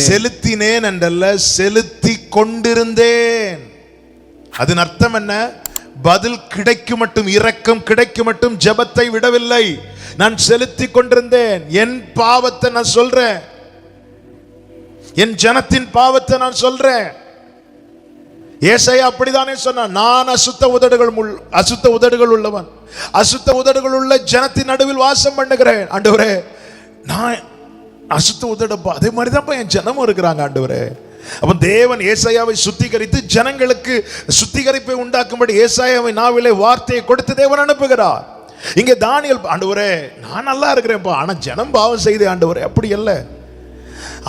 செலுத்தினேன் என்றல்ல, செலுத்திக் கொண்டிருந்தேன். அதன் அர்த்தம் என்ன? பதில் கிடைக்கும் மட்டும், இரக்கம் கிடைக்கும் மட்டும் ஜெபத்தை விடவில்லை. நான் செலுத்திக் கொண்டிருந்தேன். என் பாவத்தை நான் சொல்றேன், என் ஜனத்தின் பாவத்தை நான் சொல்றேன். ஏசாயா அப்படிதானே சொன்னான், நான் அசுத்த உதடுகள் உள்ளவன், அசுத்த உதடுகள் உள்ள ஜனத்தின் நடுவில் வாசம் பண்ணுகிறேன். ஆண்டவரே, நான் அசுத்த உதடப்பா, அதே மாதிரிதான் என் ஜனமும் இருக்கிறாங்க. ஆண்டவரே, அப்ப தேவன் ஏசாயாவை சுத்திகரித்து ஜனங்களுக்கு சுத்திகரிப்பை உண்டாக்கும்படி ஏசாயாவை நாவிலே வார்த்தையை கொடுத்து தேவன் அனுப்புகிறார். இங்கே தானியேல், ஆண்டவரே நான் நல்லா இருக்கிறேன்ப்பா, ஆனா ஜனம் பாவம் செய்து ஆண்டவரே. அப்படி அல்ல.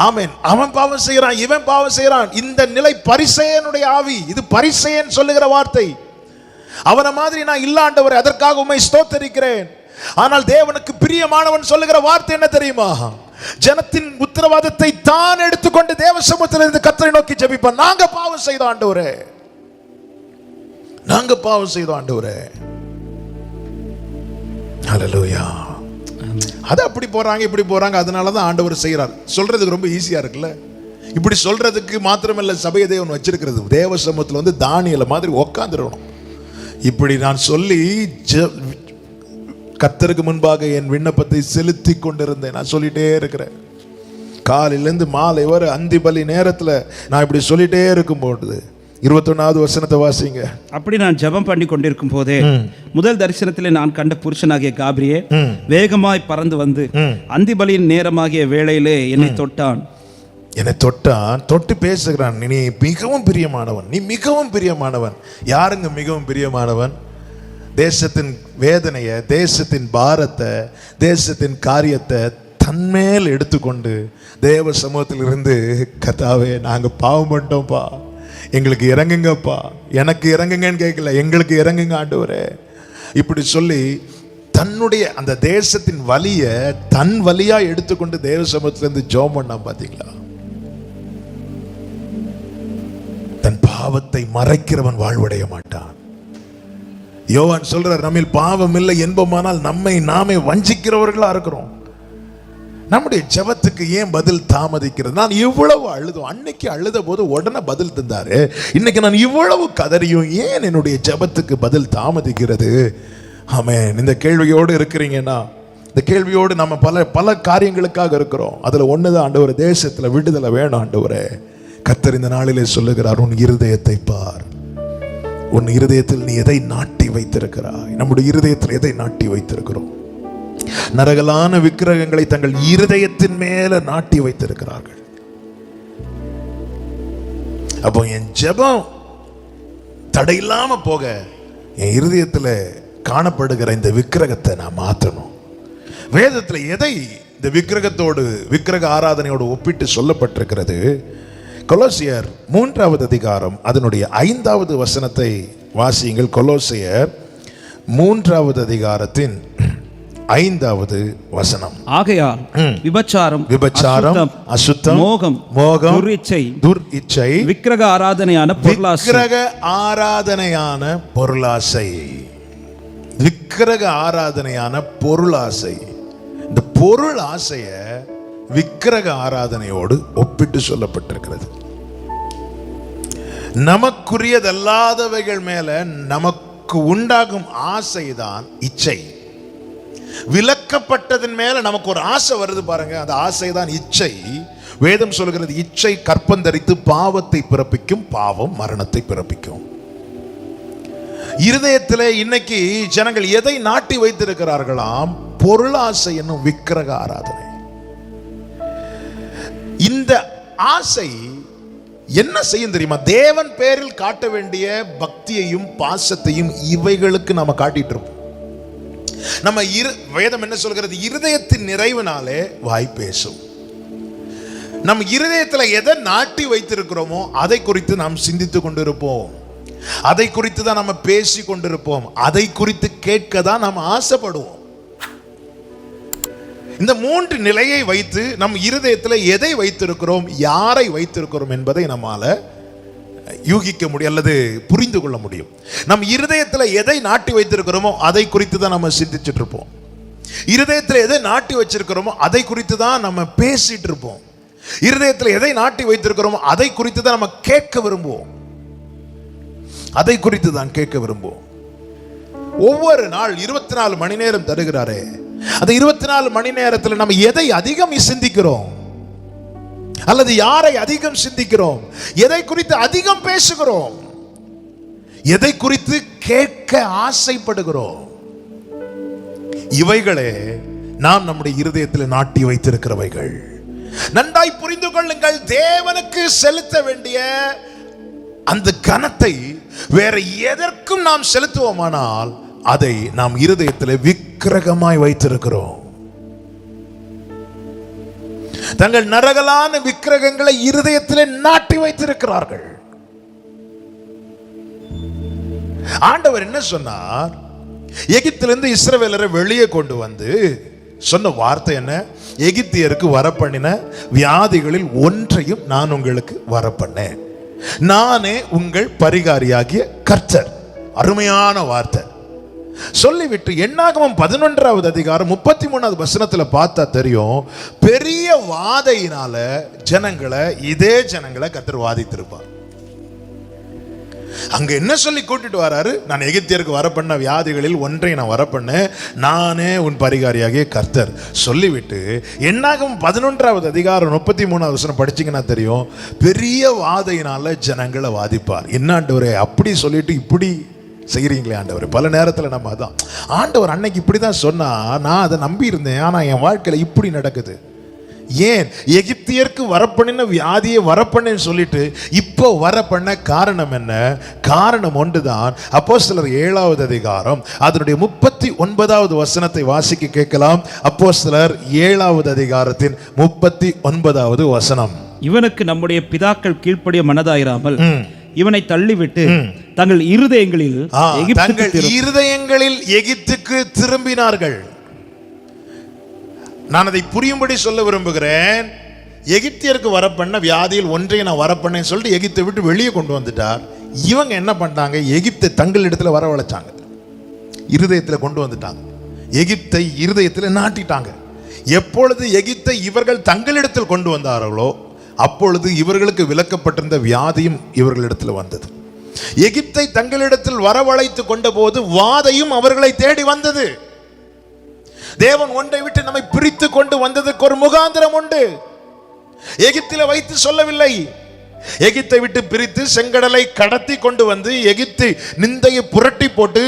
ஆமென். அவன் பாவம் செய்யறான், இவன் பாவம் செய்யறான். இந்த நிலை பரிசேயனுடைய ஆவி. இது பரிசேயன் சொல்லுகிற வார்த்தை. அவன மாதிரி நான் இல்ல ஆண்டவரே, அதற்காக உம்மை ஸ்தோத்திரிக்கிறேன். ஆனால் தேவனுக்கு பிரியமானவன் சொல்லுகிற வார்த்தை என்ன தெரியுமா? ஜனத்தின் உத்தரவாதத்தை தான் எடுத்துக்கொண்டு தேவ சமூகத்தில் இருந்து கர்த்தரை நோக்கி ஜெபிப்பான். நாங்க பாவம் செய்தோம் ஆண்டவரே, நாங்க பாவம் செய்தோம் ஆண்டவரே. ஹல்லேலூயா. அது அப்படி போறாங்க இப்படி போறாங்க, அதனாலதான் ஆண்டவர் செய்யறார். சொல்றதுக்கு ரொம்ப ஈஸியா இருக்குல்ல. இப்படி சொல்றதுக்கு மாத்திரமல்ல, சபையை தேவன் வச்சிருக்கிறது. தேவ சமூகத்தில் வந்து தானியேல மாதிரி உட்கார்ந்துடணும். இப்படி நான் சொல்லி கர்த்தருக்கு முன்பாக என் விண்ணப்பத்தை செலுத்தி கொண்டிருந்தேன். நான் சொல்லிட்டே இருக்கிறேன். காலையிலேருந்து மாலை வரை அந்தி பலி நேரத்தில் நான் இப்படி சொல்லிட்டே இருக்கும்போது 21வது வசனத்தை வாசிங்க. அப்படி நான் ஜெபம் பண்ணி கொண்டிருக்கும் போதே முதல் தரிசனத்திலே நான் கண்ட புருஷனாகிய காபிரியேல் வேகமாய் பறந்து வந்து அந்தி பலியின் நேரமாகிய வேளையிலே என்னை தொட்டான். என்னை தொட்டான், தொட்டு பேசுகிறான். நீ மிகவும் பிரியமானவன், நீ மிகவும் பிரியமானவன். யாருங்க மிகவும் பிரியமானவன்? தேசத்தின் வேதனையை, தேசத்தின் பாரத்தை, தேசத்தின் காரியத்தை தன்மேல் எடுத்துக்கொண்டு தேவ சமூகத்தில் இருந்து, கர்த்தாவே நாங்க பாவம் பண்ணிட்டோம்ப்பா, எங்களுக்கு இறங்குங்கப்பா, எனக்கு இறங்குங்கன்னு கேட்கல, எங்களுக்கு இறங்குங்க ஆண்டவரே, இப்படி சொல்லி தன்னுடைய அந்த தேசத்தின் வலியை தன் வலியா எடுத்துக்கொண்டு தேவ சமூகத்திலிருந்து ஜெபம் பண்ணான். பாத்தீங்களா? தன் பாவத்தை மறைக்கிறவன் வாழ்வடைய மாட்டான். யோவான் சொல்றார், நம்மில் பாவம் இல்லை என்போமானால் நம்மை நாமே வஞ்சிக்கிறவர்களா இருக்கிறோம். நம்முடைய ஜெபத்துக்கு ஏன் பதில் தாமதிக்கிறது? நான் இவ்வளவு அழுதோம், அன்னைக்கு அழுத போது உடனே பதில் தந்தாரு, இன்னைக்கு நான் இவ்வளவு கதறியும் ஏன் என்னுடைய ஜெபத்துக்கு பதில் தாமதிக்கிறது? ஆமென். இந்த கேள்வியோடு இருக்கிறீங்கன்னா, இந்த கேள்வியோடு நம்ம பல பல காரியங்களுக்காக இருக்கிறோம். அதுல ஒண்ணுதான் ஆண்டவரே, தேசத்துல விடுதலை வேணும் ஆண்டவரே. கர்த்தர் இந்த நாளிலே சொல்லுகிறார், உன் இருதயத்தை பார், உன் இருதயத்தில் நீ எதை நாட்டி வைத்திருக்கிறாய்? நம்முடைய இருதயத்தில் எதை நாட்டி வைத்திருக்கிறோம்? நரகலான விக்கிரகங்களை தங்கள் இருதயத்தின் மேல நாட்டி வைத்திருக்கிறார்கள். அப்போ என் ஜெபம் தடையில்லாம போக என் இருதயத்தில் காணப்படுகிற இந்த விக்கிரகத்தை நான் மாற்றணும். வேதத்தில் எதை இந்த விக்கிரகத்தோடு, விக்கிரக ஆராதனையோடு ஒப்பிட்டு சொல்லப்பட்டிருக்கிறது? கொலோசியர் 3வது அதிகாரம் அதனுடைய 5வது வசனத்தை வாசியுங்கள். கொலோசியர் 3வது அதிகாரத்தின் 5வது வசனம். ஆகையால் விபச்சாரம், அசுத்தம், மோகம், துர்இச்சை, விக்கிரக ஆராதனையான பொருளாசை, விக்கிரக ஆராதனையான பொருளாசை, விக்கிரக ஆராதனையான பொருளாசை. இந்த பொருள் ஆசைய விக்கிரக ஆராதனையோடு ஒப்பிட்டு சொல்லப்பட்டிருக்கிறது. நமக்குரியதல்லாதவைகள் மேல நமக்கு உண்டாகும் ஆசைதான் இச்சை. விலக்கப்பட்டதன் மேல நமக்கு ஒரு ஆசை வருது பாருங்க, அந்த ஆசைதான் இச்சை. வேதம் சொல்கிறது, இச்சை கற்பந்தரித்து பாவத்தை பிறப்பிக்கும், பாவம் மரணத்தை பிறப்பிக்கும். இருதயத்தில் இன்னைக்கு ஜனங்கள் எதை நாட்டி வைத்திருக்கிறார்களாம்? பொருளாசை என்னும் விக்கிரக ஆராதனை. இந்த ஆசை என்ன செய்யும் தெரியுமா? தேவன் பேரில் காட்ட வேண்டிய பக்தியையும் பாசத்தையும் இவைகளுக்கு நாம காட்டிட்டு இருப்போம். நம்ம வேதம் என்ன சொல்கிறது? இருதயத்தின் நிறைவினாலே வாய் பேசும். நம் இருதயத்தில் எதை நாட்டி வைத்திருக்கிறோமோ அதை குறித்து நாம் சிந்தித்துக் கொண்டிருப்போம். அதை குறித்து தான் நம்ம பேசி கொண்டிருப்போம். அதை குறித்து கேட்க தான் நாம் ஆசைப்படுவோம். இந்த 3 நிலையை வைத்து நம் இருதயத்தில் எதை வைத்திருக்கிறோம், யாரை வைத்திருக்கிறோம் என்பதை நம்மால யூகிக்க முடியும் அல்லது புரிந்து கொள்ள முடியும். நம் இருதயத்தில் எதை நாட்டி வைத்திருக்கிறோமோ அதை குறித்து தான் நம்ம சிந்திச்சுட்டு இருப்போம். இருதயத்தில் எதை நாட்டி வச்சிருக்கிறோமோ அதை குறித்து தான் நம்ம பேசிட்டு இருப்போம். இருதயத்தில் எதை நாட்டி வைத்திருக்கிறோமோ அதை குறித்து தான் நம்ம கேட்க விரும்புவோம். அதை குறித்து தான் கேட்க விரும்புவோம். ஒவ்வொரு நாள் 24 மணி நேரம் தருகிறாரே, அந்த 24 மணி நேரத்தில் நம்ம எதை அதிகம் சிந்திக்கிறோம் அல்லது யாரை அதிகம் சிந்திக்கிறோம், எதை குறித்து அதிகம் பேசுகிறோம், எதை குறித்து கேட்க ஆசைப்படுகிறோம், இவைகளே நாம் நம்முடைய இருதயத்தில் நாட்டி வைத்திருக்கிறவைகள். நன்றாய் புரிந்து கொள்ளுங்கள், தேவனுக்கு செலுத்த வேண்டிய அந்த கனத்தை வேற எதற்கும் நாம் செலுத்துவோமானால் அதை நாம் இருதயத்தில் விக்கிரகமாய் வைத்திருக்கிறோம். தங்கள் நரகலான விக்கிரகங்களை இருதயத்திலே நாட்டி வைத்திருக்கிறார்கள். ஆண்டவர் என்ன சொன்னார்? எகிப்திலிருந்து இஸ்ரவேலரை வெளியே கொண்டு வந்து சொன்ன வார்த்தை என்ன? எகிப்தியருக்கு வரப்பண்ணின வியாதிகளில் ஒன்றையும் நான் உங்களுக்கு வரப்பண்ணேன், நானே உங்கள் பரிகாரியாகிய கர்த்தர். அருமையான வார்த்தை சொல்லிவிட்டு என்னாகமம் 11வது அதிகாரம் 33வது வசனத்துல பார்த்தா தெரியும், பெரிய வாதையினால இதே ஜனங்களை கர்த்தர் வாதித்திருப்பார். அங்க என்ன சொல்லி கூட்டிட்டு வராரு? நான் எகிப்தியருக்கு வரப்பண்ண வியாதிகளில் ஒன்றை நான் வரப்பண்ணேன், நானே உன் பரிகாரியாகிய கர்த்தர் சொல்லிவிட்டு என்னாகமம் 11வது அதிகாரம் 33வது வசனம் படிச்சீங்கன்னா தெரியும், பெரிய வாதையினால ஜனங்களை வாதிப்பார். என்ன ஆண்டவரே அப்படி சொல்லிட்டு இப்படி செய்கிறீங்களே ஆண்டவர்? பல நேரத்தில் நம்ம அதான், ஆண்டவர் அன்னைக்கு இப்படி தான் சொன்னா, நான் அதை நம்பி இருந்தேன், ஆனால் என் வாழ்க்கையில் இப்படி நடக்குது. ஏன் எகிப்தியருக்கு வரப்பண்ணின வியாதியை வரப்பண்ணேன்னு சொல்லிட்டு இப்போ வரப்பண்ண காரணம் என்ன? காரணம் ஒன்றுதான். அப்போஸ்தலர் 7வது அதிகாரம் அதனுடைய 39வது வசனத்தை வாசிக்க கேட்கலாம். அப்போஸ்தலர் 7வது அதிகாரத்தின் 39வது வசனம். இவனுக்கு நம்முடைய பிதாக்கள் கீழ்ப்படிய மனதாயிராமல் இவனை தள்ளிவிட்டு தங்கள் இருதயங்களில் எகிப்துக்கு திரும்பினார்கள். நான் அதை புரியும்படி சொல்ல விரும்புகிறேன். எகிப்தியருக்கு வரப்பண்ண வியாதியில் ஒன்றை நான் வரப்பண்ணேன்னு சொல்லிட்டு எகிப்தை விட்டு வெளியே கொண்டு வந்துட்டார். இவங்க என்ன பண்ணாங்க? எகிப்தை தங்களிடத்தில் வரவழைச்சாங்க, இருதயத்தில் கொண்டு வந்துட்டாங்க, எகிப்தை இருதயத்தில் நாட்டிட்டாங்க. எப்பொழுது எகிப்தை இவர்கள் தங்களிடத்தில் கொண்டு வந்தார்களோ அப்பொழுது இவர்களுக்கு விலக்கப்பட்டிருந்த வியாதியும் இவர்களிடத்தில் வந்தது. எகிப்தை தங்களிடத்தில் வரவழைத்து கொண்ட போது வாதையும் அவர்களை தேடி வந்தது. தேவன் ஒன்றை விட்டு நம்மை பிரித்து கொண்டு வந்ததுக்கு ஒரு முகாந்திரம் உண்டு. எகிப்தில வைத்து சொல்லவில்லை. எகிப்தை விட்டு பிரித்து செங்கடலை கடத்தி கொண்டு வந்து எகிப்து நிந்தையை புரட்டி போட்டு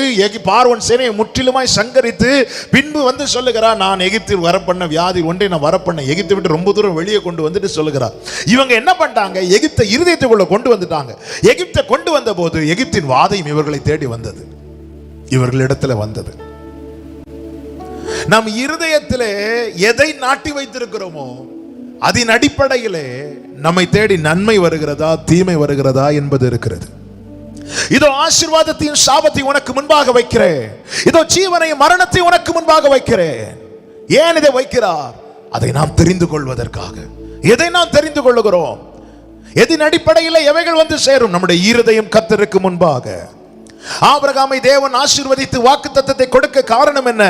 பார்வோன் சேனையை முற்றிலுமாய் சங்கரித்து பின்பு வந்து சொல்லுகிறார், நான் எகிப்தில் வரப்பண்ண வியாதி ஒன்றை நான் வரப்பண்ண. எகிப்தை விட்டு ரொம்ப தூரம் வெளியே கொண்டு வந்துட்டு சொல்லுகிறார். இவங்க என்ன பண்ணிட்டாங்க? எகிப்தை இருதயத்துக்குள்ள கொண்டு வந்துட்டாங்க. எகிப்தை கொண்டு வந்த போது எகிப்தின் வாதையும் இவர்களை தேடி வந்தது, இவர்களிடத்துல வந்தது. நம் இருதயத்திலே எதை நாட்டி வைத்திருக்கிறோமோ அதன் அடிப்படையிலே நம்மை தேடி நன்மை வருகிறதா தீமை வருகிறதா என்பது இருக்கிறது. இதோ ஆசீர்வாதத்தையும் சாபத்தை உனக்கு முன்பாக வைக்கிறேன், இதோ ஜீவனையும் மரணத்தை உனக்கு முன்பாக வைக்கிறேன். ஏன் இதை வைக்கிறார்? அதை நாம் தெரிந்து கொள்வதற்காக. எதை நாம் தெரிந்து கொள்ளுகிறோம்? எதின் அடிப்படையில் எவைகள் வந்து சேரும்? நம்முடைய இருதயம் கர்த்தருக்கு முன்பாக. ஆபிரகாமை தேவன் ஆசீர்வதித்து வாக்குத்தத்தத்தை கொடுக்க காரணம் என்ன?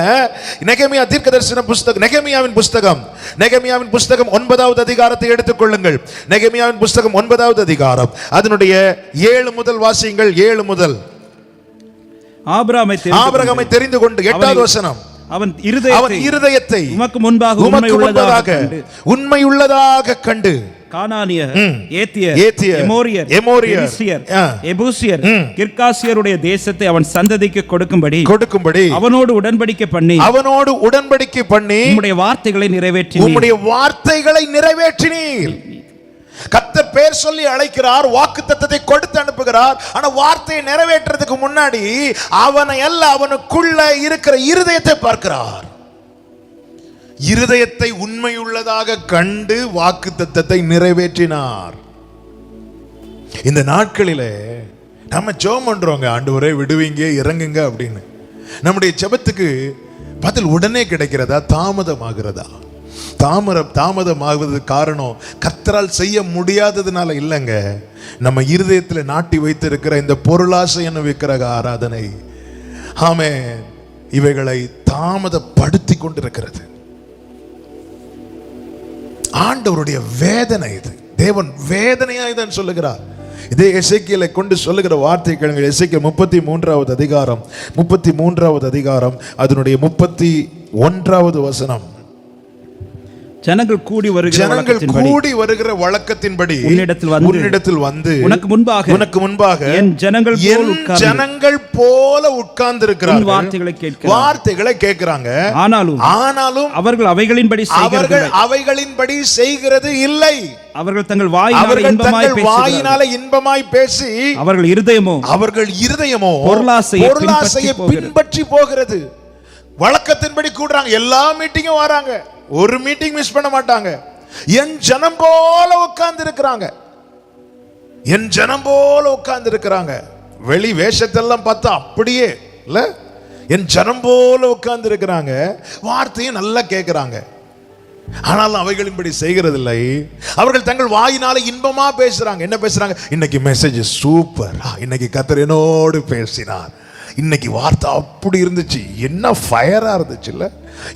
நெகேமியா தீர்க்கதரிசன புஸ்தகம், நெகேமியாவின் புஸ்தகம் 9வது அதிகாரத்தை எடுத்துக்கொள்ளுங்கள். நெகேமியாவின் புஸ்தகம் 9வது அதிகாரம் அதனுடைய 7 முதல் வாசியுங்கள். 7 முதல். ஆபிரகாமை தெரிந்து கொண்டு 8வது வசனம், அவன் இருதயத்தை உமக்கு முன்பாக உண்மையுள்ளதாக கண்டு கானானியர், ஏத்தியர், எமோரியர், எபூசியர், கிர்காசியருடைய தேசத்தை அவன் சந்ததிக்கு கொடுக்கும்படி அவனோடு உடன்படிக்கை பண்ணி உம்முடைய வார்த்தைகளை நிறைவேற்றினீர். கர்த்தர் பேர் சொல்லி அழைக்கிறார், வாக்குத்தத்தத்தை கொடுத்து அனுப்புகிறார். ஆனா வார்த்தையை நிறைவேற்றுறதுக்கு முன்னாடி அவனை அல்ல, அவனுக்குள்ள இருக்கிற இருதயத்தை பார்க்கிறார். இருதயத்தை உண்மையுள்ளதாக கண்டு வாக்குத்தத்தத்தை நிறைவேற்றினார். இந்த நாட்களிலே நம்ம ஜெபம் பண்றோங்க, ஆண்டவரே விடுவீங்க, இறங்குங்க அப்படின்னு. நம்முடைய ஜெபத்துக்கு பதில் உடனே கிடைக்கிறதா, தாமதமாகிறதா? தாமதமாகுவது காரணம் கர்த்தரால் செய்ய முடியாததுனால இல்லைங்க, நம்ம இருதயத்தில் நாட்டி வைத்திருக்கிற இந்த பொருளாசை என்னும் விக்கிரக ஆராதனை, ஆமென், இவைகளை தாமதப்படுத்தி கொண்டிருக்கிறது. ஆண்டவருடைய வேதனை இது. தேவன் வேதனையாய் தான் சொல்லுகிறார். இதே எசேக்கியேலை கொண்டு சொல்லுகிற வார்த்தை கேளுங்கள். எசேக்கியேல் 33வது அதிகாரம் அதனுடைய 31வது வசனம். ஜனங்கள் கூடி வருகிற வழக்கத்தின்படி உன்னிடத்தில் வந்து உனக்கு முன்பாக என் ஜனங்கள் போல உட்கார்ந்திருக்கிறார்கள், வார்த்தைகளை கேட்கிறாங்க. ஆனாலும் அவர்கள் அவைகளின்படி செய்கிறது இல்லை. அவர்கள் தங்கள் வாயினால இன்பமாய் பேசி அவர்கள் இருதயமோ பொருளாசையை பின்பற்றி போகிறது. வழக்கத்தின்படி கூடுறாங்க, எல்லா மீட்டிங்கும் வராங்க, ஒரு மீட்டிங் மிஸ் பண்ண மாட்டாங்க. என் ஜனம் போல உட்கார்ந்து இருக்கிறாங்க. வெளி வேஷத்தெல்லாம் பார்த்தா அப்படியே இல்ல, என் ஜனம் போல உட்கார்ந்து இருக்கிறாங்க. வார்த்தையை நல்லா கேட்கிறாங்க, ஆனாலும் அவைகளின்படி செய்கிறது இல்லை. அவர்கள் தங்கள் வாயினால இன்பமா பேசுறாங்க. என்ன பேசுறாங்க? இன்னைக்கு மெசேஜ் சூப்பர், இன்னைக்கு கர்த்தர் என்னோடு பேசினார், இன்னைக்கு வார்த்தை அப்படி இருந்துச்சு, என்ன ஃபயரா இருந்துச்சுல்ல,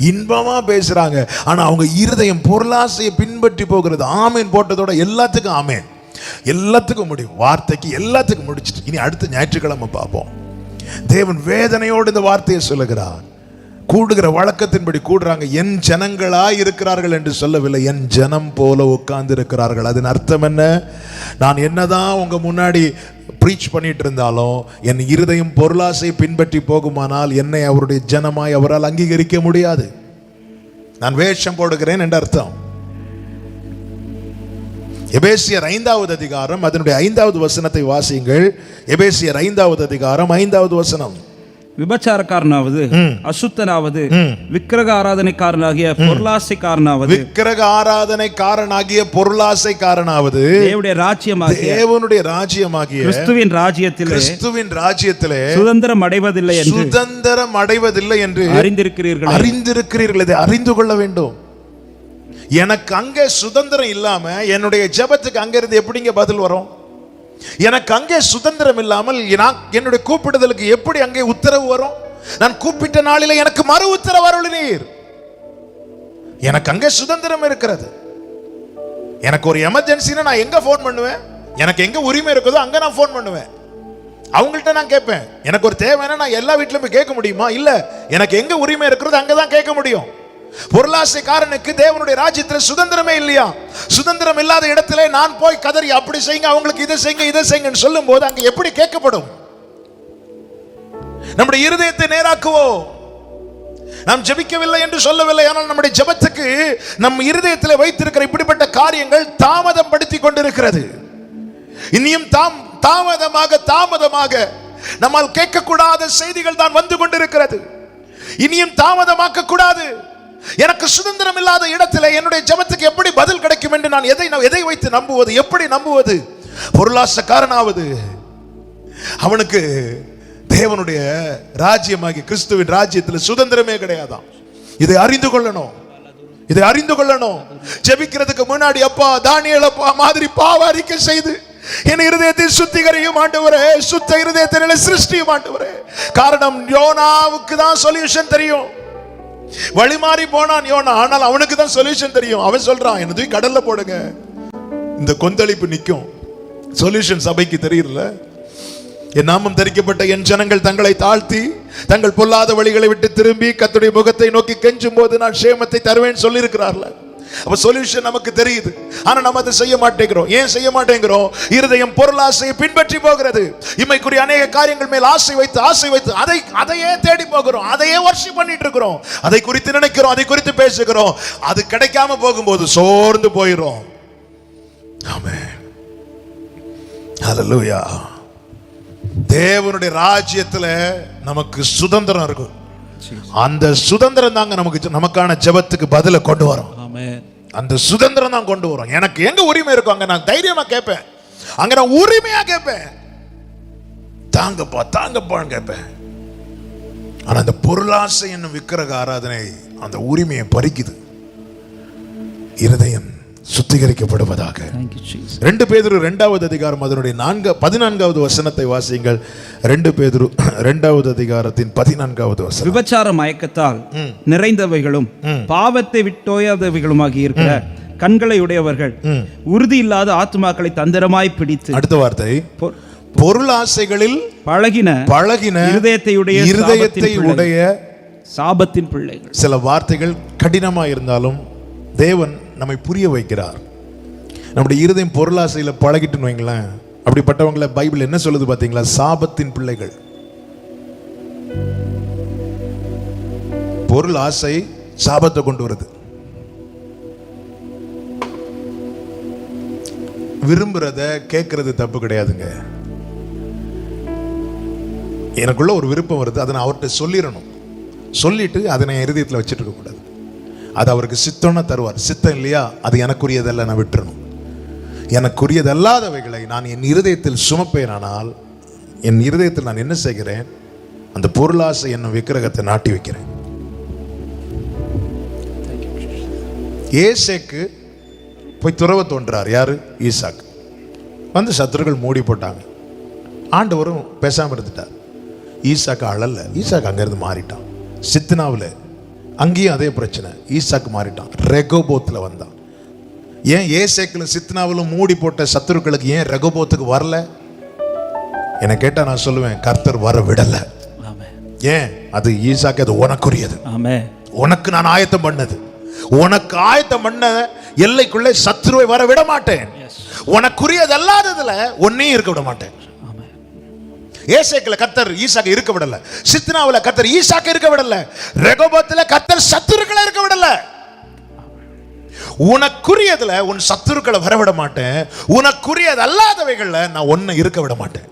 இன்பமா பேசுறாங்க. ஆனா அவங்க இருதயம் பொருளாசையை பின்பற்றி போகிறது. ஆமேன் போட்டதோட எல்லாத்துக்கும் ஆமேன், எல்லாத்துக்கும் முடியும், வார்த்தைக்கு எல்லாத்துக்கும் முடிச்சிட்டு இனி அடுத்த ஞாயிற்றுக்கிழமை பார்ப்போம். தேவன் வேதனையோடு இந்த வார்த்தையை சொல்லுகிறார். கூடுகிற வழக்கத்தின்படி கூடுறாங்க. என் ஜனங்களா இருக்கிறார்கள் என்று சொல்லவில்லை, என் ஜனம் போல உட்கார்ந்து இருக்கிறார்கள். அதன் அர்த்தம் என்ன? நான் என்னதான் உங்க முன்னாடி பிரீச் பண்ணிட்டு இருந்தாலும் என் இருதயம் பொருளாசை பின்பற்றி போகுமானால் என்னை அவருடைய ஜனமாய் அவரால் அங்கீகரிக்க முடியாது. நான் வேஷம் போடுகிறேன் என்று அர்த்தம். எபேசியர் 5வது அதிகாரம் அதனுடைய 5வது வசனத்தை வாசியுங்கள். எபேசியர் 5வது அதிகாரம் 5வது வசனம். விபச்சாரக்காரனாவது, அசுத்தனாவது, விக்கிரக ஆராதனைக்காரனாகிய பொருளாசைக்காரனாவது தேவனுடைய ராஜ்யமாகிய கிறிஸ்துவின் ராஜ்யத்திலே சுதந்திரம் அடைவதில்லை என்று அறிந்திருக்கிறீர்கள். இதை அறிந்து கொள்ள வேண்டும். எனக்கு அங்கே சுதந்திரம் இல்லாம என்னுடைய ஜெபத்துக்கு அங்க இருந்து எப்படிங்க பதில் வரும்? எனக்கு அங்கே சுதந்திரம் இல்லாமல் என்னுடைய கூப்பிடுதலுக்கு எப்படி அங்கே உத்தரவு வரும்? நான் கூப்பிட்ட நாளில எனக்கு மறு உத்தரவு அருளினீர். எனக்கு அங்கே சுதந்திரம் இருக்கிறது. எனக்கு ஒரு எமர்ஜென்சினா நான் எங்க போன் பண்ணுவேன்? எனக்கு எங்க உரிமை இருக்குதோ அங்க நான் போன் பண்ணுவேன். அவங்கள்ட்ட நான் கேட்பேன். எனக்கு ஒரு தேவைன்னா நான் எல்லா வீட்லயும் போய் கேட்க முடியுமா? இல்ல, எனக்கு எங்க உரிமை இருக்கிறது அங்கதான் கேட்க முடியும். பொருளாசைக்காரனுக்கு தேவனுடைய ராஜ்யத்தில் சுதந்திரமே இல்லையா? சுதந்திரம் இல்லாத இடத்திலே நான் போய் கதறி அப்படி செய்யுங்க, அவங்களுக்கு இதை செய்யுங்கன்னு சொல்லும் போது அங்க எப்படி கேட்கப்படும்? நம்முடைய இருதயத்தை நேராக்குவோம். நாம் ஜெபிக்கவில்லை என்று சொல்லவில்லை, ஆனால் நம்முடைய ஜெபத்துக்கு நம் இருதயத்தில் வைத்திருக்கிற இப்படிப்பட்ட காரியங்கள் தாமதம் படுத்தி கொண்டிருக்கிறது. இனியும் தாமதமாக நம்மால் கேட்கக்கூடாத செய்திகள் தான் வந்து கொண்டிருக்கிறது. இனியும் தாமதமாக்க கூடாது. எனக்கு சுதந்திரம் இல்லாத இடத்துல என்னுடைய ஜெபத்துக்கு எப்படி பதில் கிடைக்கும் என்று நான் எதை வைத்து நம்புவது? எப்படி நம்புவது? பொருளாசைக்காரனாவது அவனுக்கு தேவனுடைய ராஜ்யமாகி கிறிஸ்துவின் ராஜ்யத்தில் சுதந்திரமே கிடையாதாம். இதை அறிந்து கொள்ளணும். ஜெபிக்கிறதுக்கு முன்னாடி அப்பா தானியேல் அப்பா மாதிரி பாவ அறிக்கை செய்து என் இருதயத்தை சுத்திகரியும் ஆண்டவரே, சுத்த இருதயத்தை சிருஷ்டியும் ஆண்டவரே. காரணம், யோனாவுக்கு தான் சொல்யூஷன் தெரியும். வழிமாறி போனான் யோனா, ஆனால் அவனுக்கு தான் சொல்யூஷன் தெரியும். அவன் சொல்றான், என்ன தூக்கி கடல்ல போடுங்க, இந்த கொந்தளிப்பு நிக்கும். சொல்யூஷன் சபைக்கு தெரியல. என் நாமம் தரிக்கப்பட்ட என் ஜனங்கள் தங்களை தாழ்த்தி தங்கள் பொல்லாத வழிகளை விட்டு திரும்பி கர்த்தருடைய முகத்தை நோக்கி கெஞ்சும் போது நான் சேமத்தை தருவேன் சொல்லி இருக்கிறார்ல. அப்ப சொல்யூஷன் நமக்கு தெரியுது, ஆனா நம்ம அதை செய்ய மாட்டேங்கிறோம். ஏன் செய்ய மாட்டேங்கிறோம்? இருதயம் பொருளாசையை பின்பற்றி போகிறது. இம்மைக்குரிய அநேக காரியங்கள் மேல் ஆசை வைத்து அதையே தேடி போகிறோம், அதையே வர்ஷிப் பண்ணிட்டு இருக்கிறோம், அதை குறித்து நினைக்கிறோம், அதை குறித்து பேசுகிறோம். அது கிடைக்காம போகும்போது சோர்ந்து போயிடும். ஆமென், ஹல்லேலூயா. தேவனுடைய ராஜ்யத்துல நமக்கு சுதந்திரம் இருக்கும். அந்த சுதந்திரம் தாங்க நமக்கான ஜெபத்துக்கு பதில கொண்டு வரும். அந்த சுதந்திரம் தான் கொண்டு வரும். எனக்கு எங்க உரிமை இருக்கும் அங்க நான் தைரியமா கேட்பேன், அங்க நான் உரிமையா கேட்பேன், தாங்கப்பான்னு கேட்பேன். ஆனா அந்த பொருளாசை என்னும் விக்கிரக ஆராதனை அந்த உரிமையை பறிக்குது. இருதயம் சுத்திகரிக்கப்படுவதாக. 2 பேதுரு 2வது அதிகாரம் அதனுடைய 14வது வசனத்தை வாசியுங்கள். 2 பேதுரு 2வது அதிகாரத்தின் 14வது வசனம். விபச்சார மயக்கத்தால் நிறைந்தவைகளும் பாவத்தை விட்டோயாதவைகளுமாகி இருக்கிற கண்களை உடையவர்கள் உறுதி இல்லாத ஆத்துமாக்களை தந்திரமாய் பிடித்து, அடுத்த வார்த்தை, பொருளாசைகளில் பழகின இருதயத்தை உடைய சாபத்தின் பிள்ளைகள். சில வார்த்தைகள் கடினமா இருந்தாலும் தேவன் நம்மை புரிய வைக்கிறார். நம்முடைய இருதயம் பொருளாசையில பழகிட்டுன்னு வைங்களேன், அப்படிப்பட்டவங்களை பைபிள் என்ன சொல்லுது பாத்தீங்களா? சாபத்தின் பிள்ளைகள். பொருள் ஆசை சாபத்தை கொண்டு வருது. விரும்புறத கேட்கறது தப்பு கிடையாதுங்க. எனக்குள்ள ஒரு விருப்பம் வருது, அதை நான் அவர்கிட்ட சொல்லிடணும். சொல்லிட்டு அதை நான் இருதயத்தில் வச்சுட்டு இருக்க கூடாது. அது அவருக்கு சித்தம்னா தருவார். சித்தம் இல்லையா, அது எனக்குரியதல்ல, நான் விட்டுறணும். எனக்குரியதல்லாதவைகளை நான் என் இருதயத்தில் சுமப்பேனானால், என் இருதயத்தில் நான் என்ன செய்கிறேன்? அந்த பொருளாசை என்னும் விக்கிரகத்தை நாட்டி வைக்கிறேன். ஏசேக்கு போய் துறவ தோன்றார். யாரு? ஈசாக்கு. வந்து சத்துருக்கள் மூடி போட்டாங்க. ஆண்டவரும் பேசாம இருந்துட்டார். ஈசாக்கு அழல்ல. ஈசாக்கு அங்கிருந்து மாறிட்டான். சித்னாவில் அங்கேயும் அதே பிரச்சனை. ஈசாக்கு மாறிட்டான். ரெகோபோத்தில் வந்தான். ஏன் ஏசேக்கிலும் சித்னாவிலும் மூடி போட்ட சத்துருக்களுக்கு ஏன் ரெகோபோத்துக்கு வரல? என்னை கேட்டா நான் சொல்லுவேன், கர்த்தர் வர விடல. ஏன்? அது ஈசாக்கு, அது உனக்குரியது. உனக்கு நான் ஆயத்தம் பண்ணது. உனக்கு ஆயத்தம் பண்ண எல்லைக்குள்ளே சத்துருவை வர விட மாட்டேன். உனக்குரியது அல்லாததுல ஒன்னையும் இருக்க விட மாட்டேன். ஏசேக்கில் கர்த்தர் ஈசாக்கு இருக்க விடல. சித்னாவில் கர்த்தர் ஈசாக்கு இருக்க விடல. ரெகோபோத்தில் கர்த்தர் சத்துருக்களை இருக்க விடல. உனக்குரியதுல உன் சத்துருக்களை வர விட மாட்டேன். உனக்குரியது அல்லாதவைகள்ல நான் ஒன்னை இருக்க விட மாட்டேன்.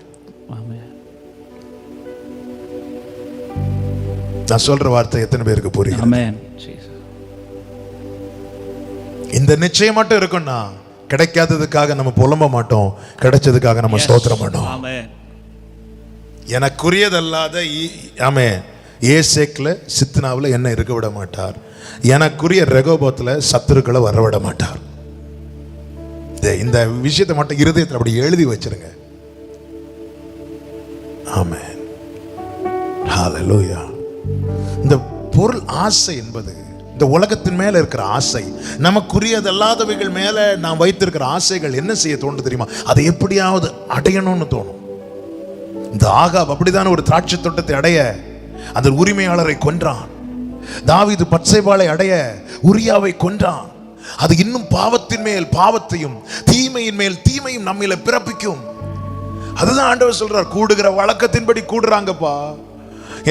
நான் சொல்ற வார்த்தை எத்தனை பேருக்கு புரியுது? இந்த நிச்சயம் மட்டும் இருக்கும்னா கிடைக்காததுக்காக நம்ம புலம்ப மாட்டோம், கிடைச்சதுக்காக நம்ம ஸ்தோத்திரம் பண்ணோம். எனக்குரியதல்லாத ஏசேக்ல சித்னாவில் என்ன இருக்க விட மாட்டார். எனக்குரிய ரெகோபோத்தில் சத்துருக்களை வர விட மாட்டார். இந்த விஷயத்தை மட்டும் இருதயத்தில் அப்படி எழுதி வச்சிருங்க. ஆமென். ஹல்லேலூயா. இந்த பொருள் ஆசை என்பது இந்த உலகத்தின் மேல இருக்கிற ஆசை, நமக்குரியதல்லாதவைகள் மேல நாம் வைத்திருக்கிற ஆசைகள் என்ன செய்ய தோணுது தெரியுமா? அதை எப்படியாவது அடையணும்னு தோணும். இந்த ஆகாப் அப்படிதான் ஒரு திராட்சை தோட்டத்தை அடைய அந்த உரிமையாளரை கொன்றான். தாவீது பத்சேபாளை அடைய உரியாவை கொன்றான். அது இன்னும் பாவத்தின் மேல் பாவத்தையும் தீமையின் மேல் தீமையும் நம்மில பிறப்பிக்கும். அதுதான் ஆண்டவர் சொல்றார், கூடுகிற வழக்கத்தின்படி கூடுறாங்கப்பா.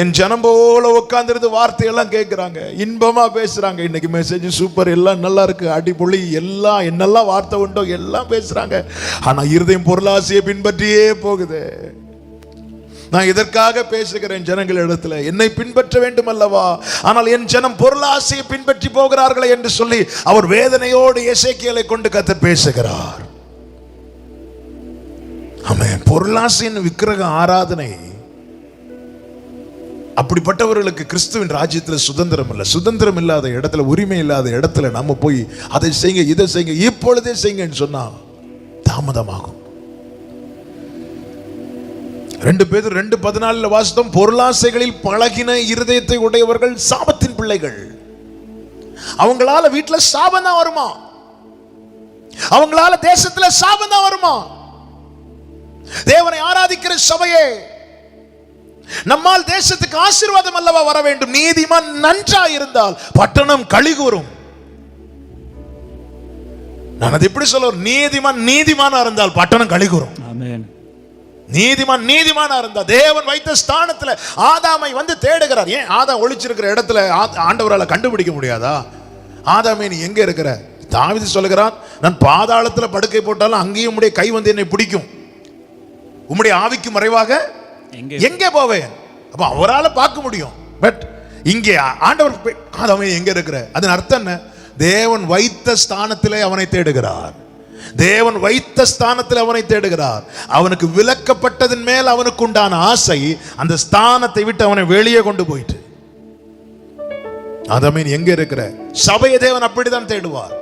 என் ஜனம் போல உட்கார்ந்து வார்த்தையெல்லாம் கேட்கிறாங்க, இன்பமா பேசுறாங்க. இன்னைக்கு மெசேஜ் சூப்பர், எல்லாம் நல்லா இருக்கு, அடிப்பொலி, எல்லாம் என்னெல்லாம் வார்த்தை உண்டோ எல்லாம் பேசுறாங்க. ஆனா இருதயம் பொருளாசையை பின்பற்றியே போகுது. நான் இதற்காக பேசுகிறேன் ஜனங்களிடத்துல, என்னை பின்பற்ற வேண்டும் அல்லவா, ஆனால் என் ஜனம் பொருளாசையை பின்பற்றி போகிறார்களே என்று சொல்லி அவர் வேதனையோடு எசேக்கியேலை கொண்டு கர்த்தர் பேசுகிறார். ஆமென். பொருளாசையின் விக்கிரக ஆராதனை, அப்படிப்பட்டவர்களுக்கு கிறிஸ்துவின் ராஜ்யத்தில் சுதந்திரம் இல்லை. சுதந்திரம் இல்லாத இடத்துல, உரிமை இல்லாத இடத்துல நம்ம போய் அதை செய்யுங்க இதை செய்யுங்க இப்பொழுதே செய்யுங்கன்னு சொன்னா தாமதமாகும். 2 பேதுரு 2:14 வாசித்தோம், பொருளாசைகளில் பழகின இருதயத்தை உடையவர்கள் சாபத்தின் பிள்ளைகள். அவங்களால வீட்டுல சாபம் தான் வருமா, அவங்களால தேசத்துல சாபம் தான் வருமா. தேவனை ஆராதிக்கிற சபையே, நம்மால் தேசத்துக்கு ஆசீர்வாதம் அல்லவா வர வேண்டும். நீதிமான் நன்றா இருந்தால் பட்டணம் களிகூரும். நான் அது எப்படி சொல்ல, நீதிமான் நீதிமானா இருந்தால் பட்டணம் களிகூரும். ஆமென். நீதிமான் நீதிமானா இருந்தா, தேவன் வைத்த ஸ்தானத்துல ஆதாமை வந்து தேடுகிறார். ஏன்? ஆதாம் ஒளிச்சிருக்கிற இடத்துல ஆண்டவரால கண்டுபிடிக்க முடியாதா? ஆதாமே நீ எங்க இருக்கிற? தாவீது சொல்லுகிறான், நான் பாதாளத்துல படுக்கை போட்டாலும் அங்கேயும் உம்முடைய கை வந்து என்னை பிடிக்கும், உம்முடைய ஆவிக்கு மறைவாக எங்கே போவேன்? அப்ப அவரால் பார்க்க முடியும். பட் இங்கே ஆண்டவர் ஆதாமே எங்க இருக்கிற, அதன் அர்த்தம் என்ன? தேவன் வைத்த ஸ்தானத்திலே அவனை தேடுகிறார். தேவன் வைத்த ஸ்தானத்தில் அவனை தேடுகிறார். அவனுக்கு விலக்கப்பட்டதன் மேல் அவனுக்கு உண்டான ஆசை அந்த ஸ்தானத்தை விட்டு அவனை வெளியே கொண்டு போயிட்டு, ஆதாமே எங்க இருக்கிற? சபையை தேவன் அப்படித்தான் தேடுவார்.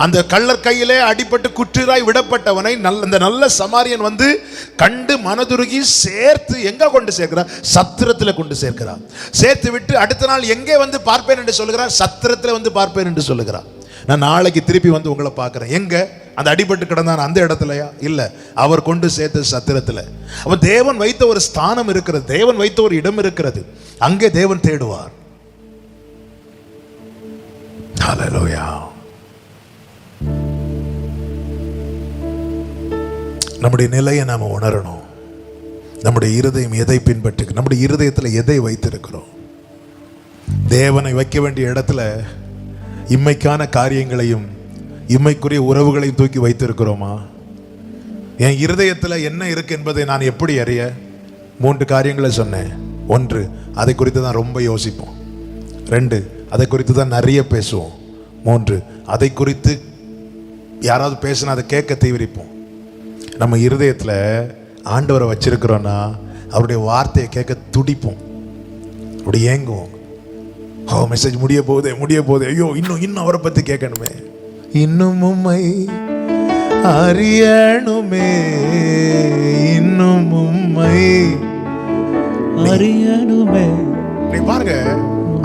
அந்த கள்ளர் கையிலே அடிபட்டு குற்றீராய் விடப்பட்டவனை அந்த நல்ல சமாரியன் வந்து கண்டு மனதுருகி சேர்த்து எங்க கொண்டு சேர்க்கிறார்? சத்திரத்தில் கொண்டு சேர்க்கிறார். சேர்த்து விட்டு அடுத்த நாள் எங்கே வந்து பார்ப்பேன் என்று சொல்லுகிறார்? சத்திரத்தில் வந்து பார்ப்பேன் என்று சொல்லுகிறார். நான் நாளைக்கு திருப்பி வந்து உங்களை பார்க்கிறேன். எங்க? அந்த அடிபட்டு கிடந்தான் அந்த இடத்துலயா? இல்ல, அவர் கொண்டு சேர்த்த சத்திரத்தில். அப்ப தேவன் வைத்த ஒரு ஸ்தானம் இருக்கிறது, தேவன் வைத்த ஒரு இடம் இருக்கிறது, அங்கே தேவன் தேடுவார். ஹல்லேலூயா. நம்முடைய நிலையை நாம உணரணும். நம்முடைய இருதயம் எதை பின்பற்று, நம்முடைய இருதயத்தில் எதை வைத்திருக்கிறோம்? தேவனை வைக்க வேண்டிய இடத்துல இம்மைக்கான காரியங்களையும் இம்மைக்குரிய உறவுகளையும் தூக்கி வைத்திருக்கிறோமா? என் இருதயத்தில் என்ன இருக்கு என்பதை நான் எப்படி அறிய? 3 காரியங்களை சொன்னேன். 1, அதை குறித்து தான் ரொம்ப யோசிப்போம். 2, அதை குறித்து தான் நிறைய பேசுவோம். 3, அதை குறித்து யாராவது பேசினா அதை கேட்க தீவிரிப்போம். நம்ம இருதயத்தில் ஆண்டவரை வச்சிருக்கிறோன்னா அவருடைய வார்த்தையை கேட்க துடிப்போம், அப்படி ஏங்குவோம். மெசேஜ் முடிய போகுது, ஐயோ இன்னும் அவரை பற்றி கேட்கணுமே, இன்னும் உம்மை அறியணுமே, இன்னும் உம்மை அறியணுமே. நீ பாருங்க,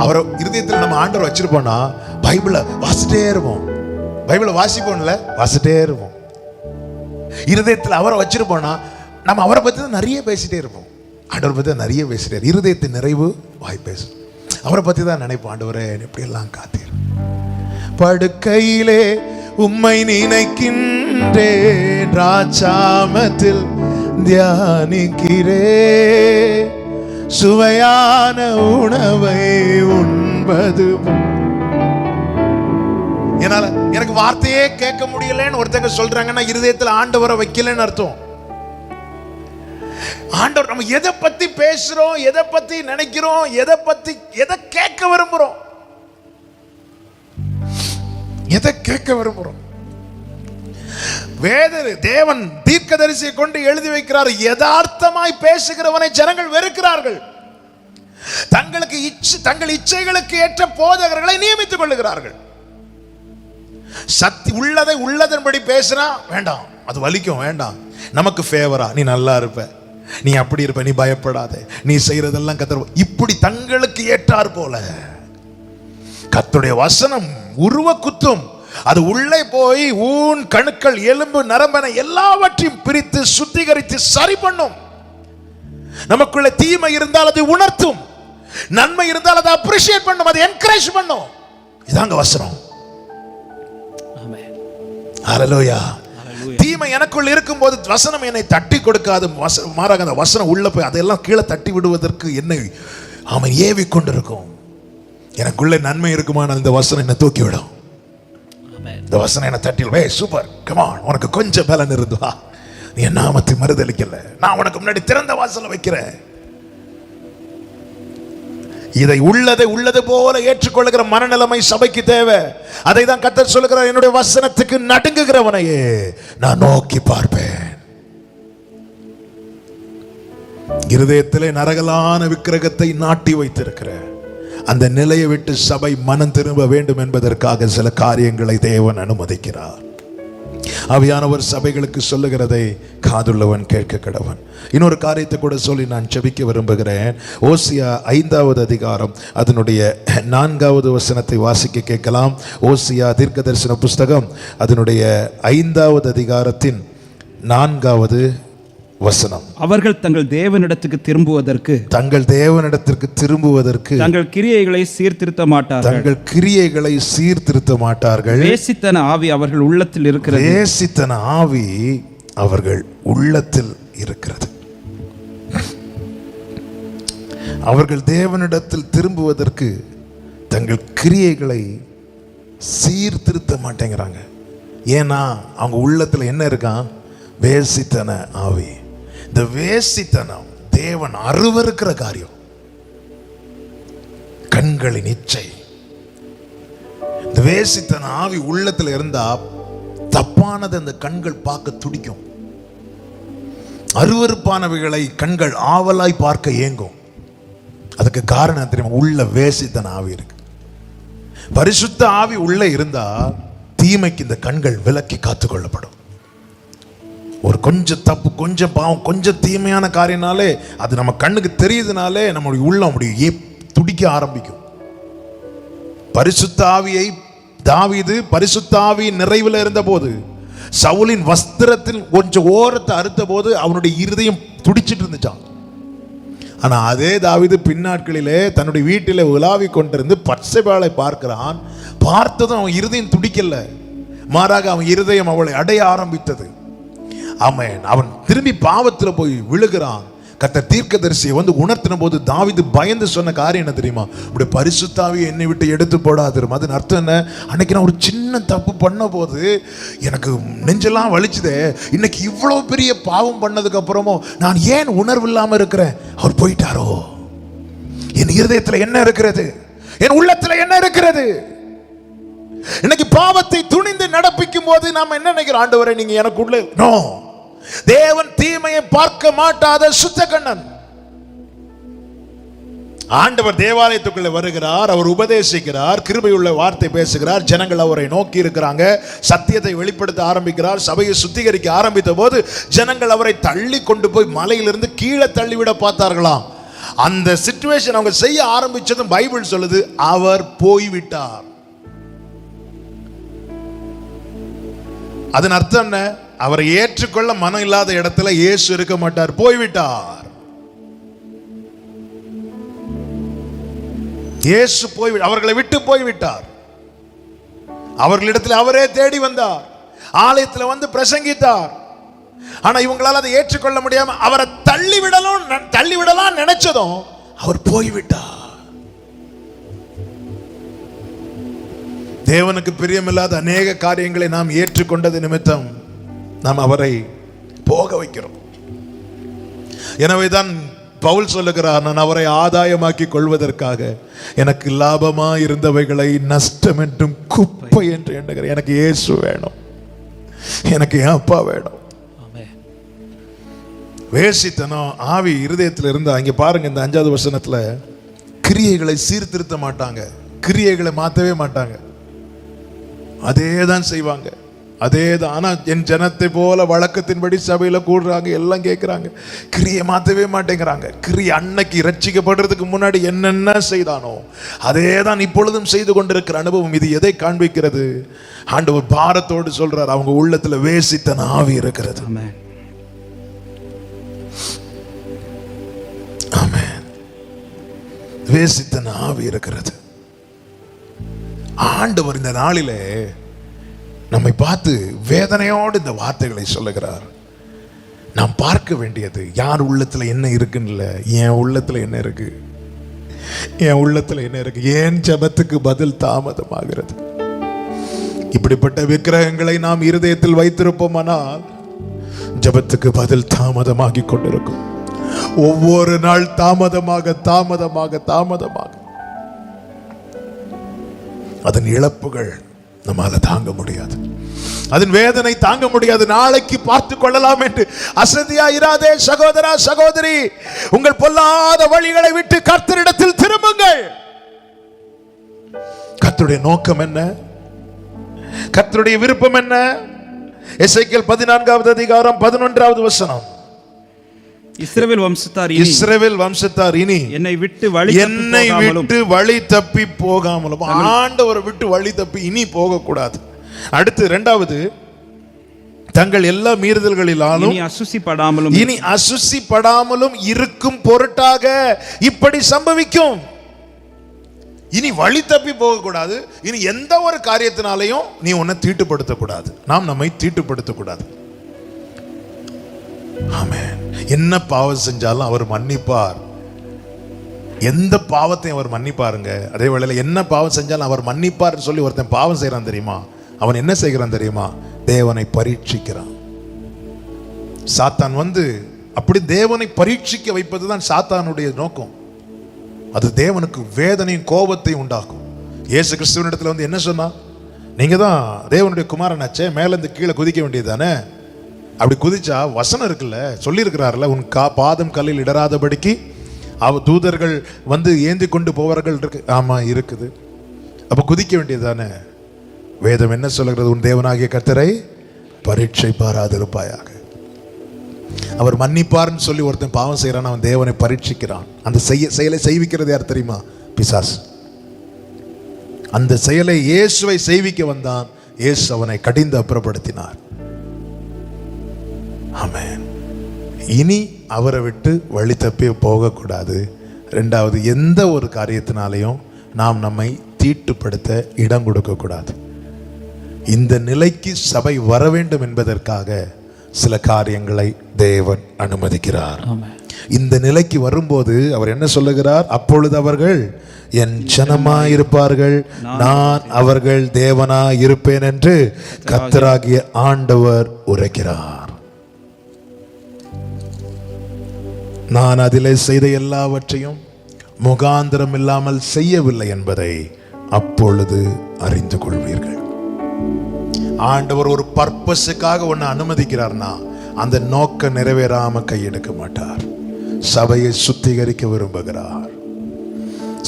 அவரை இருதயத்தில் நம்ம ஆண்டவர் வச்சிருப்போம்னா பைபிளை வாசிட்டே இருப்போம். பைபிளை வாசிப்போம்ல, வாசிட்டே இருப்போம். இருதயத்தில் அவரை வச்சிருப்போம்னா நம்ம அவரை பற்றி தான் நிறைய பேசிட்டே இருப்போம். ஆண்டவரை பற்றி தான் நிறைய பேசிட்டே, இருதயத்தின் நிறைவு வாய் பேசும். அவரை பற்றி தான் நினைப்போம். ஆண்டவரே எப்படியெல்லாம் காத்தீர். படுக்கையிலே உம்மை நினைக்கின்றேன், ராஜாமத்தில் தியானிக்கிறே, சுவையான உணவை உண்பது. என்னால எனக்கு வார்த்தையே கேட்க முடியலன்னு ஒருத்தங்க சொல்றாங்கன்னா இருதயத்தில் ஆண்டவரை வைக்கலன்னு அர்த்தம். ஆண்டவர் நம்ம எதை பத்தி பேசுறோம், எதை பத்தி நினைக்கிறோம், எதை கேட்க விரும்புறோம், எதை கேட்க விரும்புறோம். தேவன் தீர்க்கதரிசியை கொண்டு எழுதி வைக்கிறார், யதார்த்தமாய் பேசுகிறவனை ஜனங்கள் வெறுக்கிறார்கள். தங்கள் இச்சைகளுக்கு ஏற்ற போதகர்களை நியமித்துக் கொள்ளுகிறார்கள். சத்தி உள்ளதை உள்ளதன்படி பேசுறா வேண்டாம், அது வலிக்கும், வேண்டாம். நமக்கு ஃபேவரா, நீ நல்லா இருப்ப, நீ அப்படி இருப்ப, நீ பயப்படாத, நீ செய்யறதெல்லாம் கர்த்தர், இப்படி தங்களுக்கு ஏற்றார் போல. கர்த்தருடைய வசனம் உருவ குத்தும், அது உள்ளே போய் ஊன் கணுக்கள் எலும்பு நரம்பென எல்லாவற்றையும் பிரித்து சுத்திகரித்து சரி பண்ணும். நமக்குள்ள தீமை இருந்தால் அது உணர்த்தும், நன்மை இருந்தால் அதை அப்ரிஷியேட் பண்ணும், அதை என்கரேஜ் பண்ணும். இதாங்க வசனம். ஹல்லேலூயா. தீமை எனக்குள் இருக்கும்போது வசனம் என்னை தட்டி கொடுக்காது, மாறாக அந்த வசனம் உள்ள போய் அதையெல்லாம் கீழே தட்டி விடுவதற்கு என்னை அவன் ஏவி கொண்டிருக்கும். எனக்குள்ள நன்மை இருக்குமானால் இந்த வசனம் என்னை தூக்கி விடும். இந்த வசனம் என்ன தட்டில், சூப்பர், கமான், உனக்கு கொஞ்சம் பலன் இருந்தா நீ என் நாமத்தை மறுதலிக்கல, நான் உனக்கு முன்னாடி திறந்த வாசலை வைக்கிறேன். இதை உள்ளது போல ஏற்றுக்கொள்ளுகிற மனநிலைமை சபைக்கு தேவை. அதை தான் கர்த்தர் சொல்லுகிறார், என்னுடைய வசனத்துக்கு நடுங்குகிறவனையே நான் நோக்கி பார்ப்பேன். இருதயத்திலே நரகலான விக்கிரகத்தை நாட்டி வைத்திருக்கிற அந்த நிலையை விட்டு சபை மனம் திரும்ப வேண்டும் என்பதற்காக சில காரியங்களை தேவன் அனுமதிக்கிறார். ஆவியானவர் சபைகளுக்கு சொல்லுகிறதை காதுள்ளவன் கேட்க கடவன். இன்னொரு காரியத்தை கூட சொல்லி நான் ஜெபிக்க விரும்புகிறேன். ஓசியா 5வது அதிகாரம் அதனுடைய 4வது வசனத்தை வாசிக்க கேட்கலாம். ஓசியா தீர்க்கதரிசன புஸ்தகம் அதனுடைய 5வது அதிகாரத்தின் 4வது வசனம். அவர்கள் தங்கள் தேவனிடத்திற்கு திரும்புவதற்கு தங்கள் கிரியைகளை சீர்திருத்த மாட்டார்கள். வேசித்தன ஆவி அவர்கள் உள்ளத்தில் இருக்கிறது. வேசித்தன ஆவி அவர்கள் உள்ளத்தில் இருக்கிறது. அவர்கள் தேவனிடத்தில் திரும்புவதற்கு தங்கள் கிரியைகளை சீர்திருத்த மாட்டேங்கிறாங்க. ஏன்னா அவங்க உள்ளத்தில் என்ன இருக்கான்? வேசித்தன ஆவி. இந்த வேசித்தனம் தேவன் அருவருக்கிற காரியம். கண்களின் இச்சை. இந்த வேசித்தன ஆவி உள்ளத்தில் இருந்தா தப்பானது அந்த கண்கள் பார்க்க துடிக்கும். அருவருப்பானவைகளை கண்கள் ஆவலாய் பார்க்க ஏங்கும். அதுக்கு காரணம் தெரியுமா? உள்ள வேசித்தன ஆவி இருக்கு. பரிசுத்த ஆவி உள்ள இருந்தா தீமைக்கு இந்த கண்கள் விலக்கி காத்துக்கொள்ளப்படும். ஒரு கொஞ்சம் தப்பு, கொஞ்சம் பாவம், கொஞ்சம் தீமையான காரியனாலே அது நம்ம கண்ணுக்கு தெரியுதுனாலே நம்முடைய உள்ளம் அப்படி துடிக்க ஆரம்பிக்கும். பரிசுத்த ஆவியை தாவீது பரிசுத்த ஆவி நிறைவில் இருந்த போது சவுலின் வஸ்திரத்தில் கொஞ்சம் ஓரத்தை அறுத்த போது அவனுடைய இருதயம் துடிச்சிட்டு இருந்துச்சான். ஆனா அதே தாவீது பின்னாட்களிலே தன்னுடைய வீட்டிலே உலாவி கொண்டிருந்து பத்சேபாளை பார்க்கிறான். பார்த்ததும் அவன் இருதயம் துடிக்கல, மாறாக அவன் இருதயம் அவளை அடைய ஆரம்பித்தது. ஆமென். அவன் திரும்பி பாவத்தில் போய் விழுகிறான். கர்த்தர் தீர்க்கதரிசியை வந்து உணர்த்தின போது தாவீது பயந்து சொன்ன காரியம் என்ன தெரியுமா? இப்படி பரிசுத்தாவி என்னை விட்டு எடுத்து போடாதிரும். அதன் அர்த்தம் என்ன? அன்னைக்கு நான் ஒரு சின்ன தப்பு பண்ண போது எனக்கு நெஞ்செல்லாம் வலிச்சுதே, இன்னைக்கு இவ்வளவு பெரிய பாவம் பண்ணதுக்கு அப்புறமும் நான் ஏன் உணர்வு இல்லாம இருக்கிறேன்? அவர் போயிட்டாரோ? என் இருதயத்துல என்ன இருக்கிறது? என் உள்ளத்துல என்ன இருக்கிறது? இன்னைக்கு பாவத்தை துணிந்து நடப்பிக்கும் போது நாம என்ன நினைக்கிறோம்? ஆண்டவரே நீங்க எனக்குள்ள நோ, தேவன் தீமையை பார்க்க மாட்டாத சுத்த கண்ணன். ஆண்டவர் தேவாலயத்துக்குள்ள வருகிறார், அவர் உபதேசிக்கிறார், கிருபையுள்ள வார்த்தை பேசுகிறார், ஜனங்கள் அவரை நோக்கி இருக்கிறாங்க, சத்தியத்தை வெளிப்படுத்த ஆரம்பிக்கிறார், சபையை சுத்திகரிக்க ஆரம்பித்த போது ஜனங்கள் அவரை தள்ளி கொண்டு போய் மலையிலிருந்து கீழே தள்ளிவிட பார்த்தார்களாம். அந்த சிச்சுவேஷன் அவங்க செய்ய ஆரம்பிச்சதும் பைபிள் சொல்லுது, அவர் போய்விட்டார். அதன் அர்த்தம் என்ன? அவரை ஏற்றுக்கொள்ள மனம் இல்லாத இடத்துல இயேசு இருக்க மாட்டார், போய்விட்டார். இயேசு அவர்களை விட்டு போய்விட்டார். அவர்களிடத்தில் அவரே தேடி வந்தார், ஆலயத்தில் வந்து பிரசங்கித்தார். ஆனா இவங்களால அதை ஏற்றுக்கொள்ள முடியாம அவரை தள்ளிவிடலாம் நினைச்சதும் அவர் போய்விட்டார். தேவனுக்கு பிரியமில்லாத அநேக காரியங்களை நாம் ஏற்றுக்கொண்டது நிமித்தம் நாம் அவரை போக வைக்கிறோம். எனவேதான் பவுல் சொல்லுகிறார், நான் அவரை ஆதாயமாக்கி கொள்வதற்காக எனக்கு லாபமா இருந்தவைகளை நஷ்டம் என்றும் குப்பை என்று எண்ணுகிறேன். எனக்கு இயேசு வேணும், எனக்கு என் அப்பா வேணும். வேசித்தனம் ஆவி இருதயத்தில் இருந்தா, இங்க பாருங்க இந்த 5வது வசனத்துல, கிரியைகளை சீர்திருத்த மாட்டாங்க, கிரியைகளை மாற்றவே மாட்டாங்க, அதே தான் செய்வாங்க, அதே தான். ஆனா என் ஜனத்தை போல வழக்கத்தின்படி சபையில கூடுறாங்க, எல்லாம் கேட்கிறாங்க, கிரியை மாற்றவே மாட்டேங்கிறாங்க. கிரியை அன்னைக்கு ரட்சிக்கப்படுறதுக்கு முன்னாடி என்னென்ன செய்தானோ அதே தான் இப்பொழுதும் செய்து கொண்டிருக்கிற அனுபவம். இது எதை காண்பிக்கிறது? ஆண்டவர் பாரத்தோடு சொல்றார், அவங்க உள்ளத்துல வேசித்தன ஆவி இருக்கிறது. ஆமென். வேசித்தன ஆவி இருக்கிறது. ஆண்டவர் இந்த நாளிலே நம்மை பார்த்து வேதனையோடு இந்த வார்த்தைகளை சொல்லுகிறார். நாம் பார்க்க வேண்டியது யார் உள்ளத்துல என்ன இருக்குன்னு, என் உள்ளத்துல என்ன இருக்கு, என் உள்ளத்துல என்ன இருக்கு. ஏன் ஜெபத்துக்கு பதில் தாமதமாகிறது? இப்படிப்பட்ட விக்கிரகங்களை நாம் இருதயத்தில் வைத்திருப்போமானால் ஜெபத்துக்கு பதில் தாமதமாகி கொண்டிருக்கும். ஒவ்வொரு நாள் தாமதமாக தாமதமாக தாமதமாக அதன் இழப்புகள் நம்மால தாங்க முடியாது, அதன் வேதனை தாங்க முடியாது. நாளைக்கு பார்த்து கொள்ளலாம் என்று அசதியா இராதே சகோதரா சகோதரி. உங்கள் பொல்லாத வழிகளை விட்டு கர்த்தரிடத்தில் திரும்புங்கள். கர்த்தருடைய நோக்கம் என்ன? கர்த்தருடைய விருப்பம் என்ன? எசேக்கியேல் 14வது அதிகாரம் 11வது வசனம். இஸ்ரவேல் வம்சத்தார் இனி என்னை விட்டு வழி தப்பி போகாமலும். ஆண்டவரை விட்டு வழி தப்பி இனி போக கூடாது. அடுத்து 2வது, தங்கள் எல்லா மீறுதல்களிலாலும் இனி அசுசிப்படாமலும் இருக்கும் பொருட்டாக இப்படி சம்பவிக்கும். இனி வழி தப்பி போக கூடாது. இனி எந்த ஒரு காரியத்தினாலையும் நீ உன்னை தீட்டுப்படுத்த கூடாது, நாம் நம்மை தீட்டுப்படுத்த கூடாது. ஆமென். என்ன பாவம் செஞ்சாலும் அவர் மன்னிப்பார். எந்த பாவத்தையும் அவர் மன்னிப்பாருங்க. அதே வேளையில் என்ன பாவம் செஞ்சாலும் அவர் மன்னிப்பார் சொல்லி ஒருத்தன் பாவம் செய்யறான் தெரியுமா? அவன் என்ன செய்கிறான் தெரியுமா? தேவனை பரீட்சிக்கிறான். சாத்தான் வந்து அப்படி தேவனை பரீட்சிக்க வைப்பதுதான் சாத்தானுடைய நோக்கம். அது தேவனுக்கு வேதனையும் கோபத்தையும் உண்டாக்கும். இயேசு கிறிஸ்துவனிடத்துல வந்து என்ன சொன்னா? நீங்க தான் தேவனுடைய குமாரனாச்சே, மேல இருந்து கீழே குதிக்க வேண்டியதுதானே? அப்படி குதிச்சா வசனம் இருக்குல்ல, சொல்லி இருக்கிறார்ல, உன் பாதம் கல்லில் இடராதபடிக்கு தூதர்கள் வந்து ஏந்தி கொண்டு போவார்கள் இருக்கு. ஆமா இருக்குது. அப்ப குதிக்க வேண்டியதுதானே? வேதம் என்ன சொல்லுகிறது? உன் தேவனாகிய கர்த்தரை பரீட்சை பாராதிருப்பாயாக. அவர் மன்னிப்பார்னு சொல்லி ஒருத்தன் பாவம் செய்யறான், அவன் தேவனை பரீட்சிக்கிறான். அந்த செயலை செய்விக்கிறது யார் தெரியுமா? பிசாசு. அந்த செயலை இயேசுவை செய்விக்க வந்தான். இயேசு அவனை கடிந்து அப்புறப்படுத்தினார். ஆமென். இனி அவரை விட்டு வழி தப்பி போகக்கூடாது. ரெண்டாவது, எந்த ஒரு காரியத்தினாலையும் நாம் நம்மை தீட்டுப்படுத்த இடம் கொடுக்கக்கூடாது. இந்த நிலைக்கு சபை வர வேண்டும் என்பதற்காக சில காரியங்களை தேவன் அனுமதிக்கிறார். இந்த நிலைக்கு வரும்போது அவர் என்ன சொல்லுகிறார்? அப்பொழுது அவர்கள் என் ஜனமாயிருப்பார்கள், நான் அவர்கள் தேவனாய் இருப்பேன் என்று கர்த்தராகிய ஆண்டவர் உரைக்கிறார். நான் அதிலே செய்த எல்லாவற்றையும் முகாந்திரம் இல்லாமல் செய்யவில்லை என்பதை அப்பொழுது அறிந்து கொள்வீர்கள். ஆண்டவர் ஒரு பர்பஸுக்காக ஒன்னு அனுமதிக்கிறார்னா அந்த நோக்கம் நிறைவேறாம கையெடுக்க மாட்டார். சபையை சுத்திகரிக்க விரும்புகிறார்.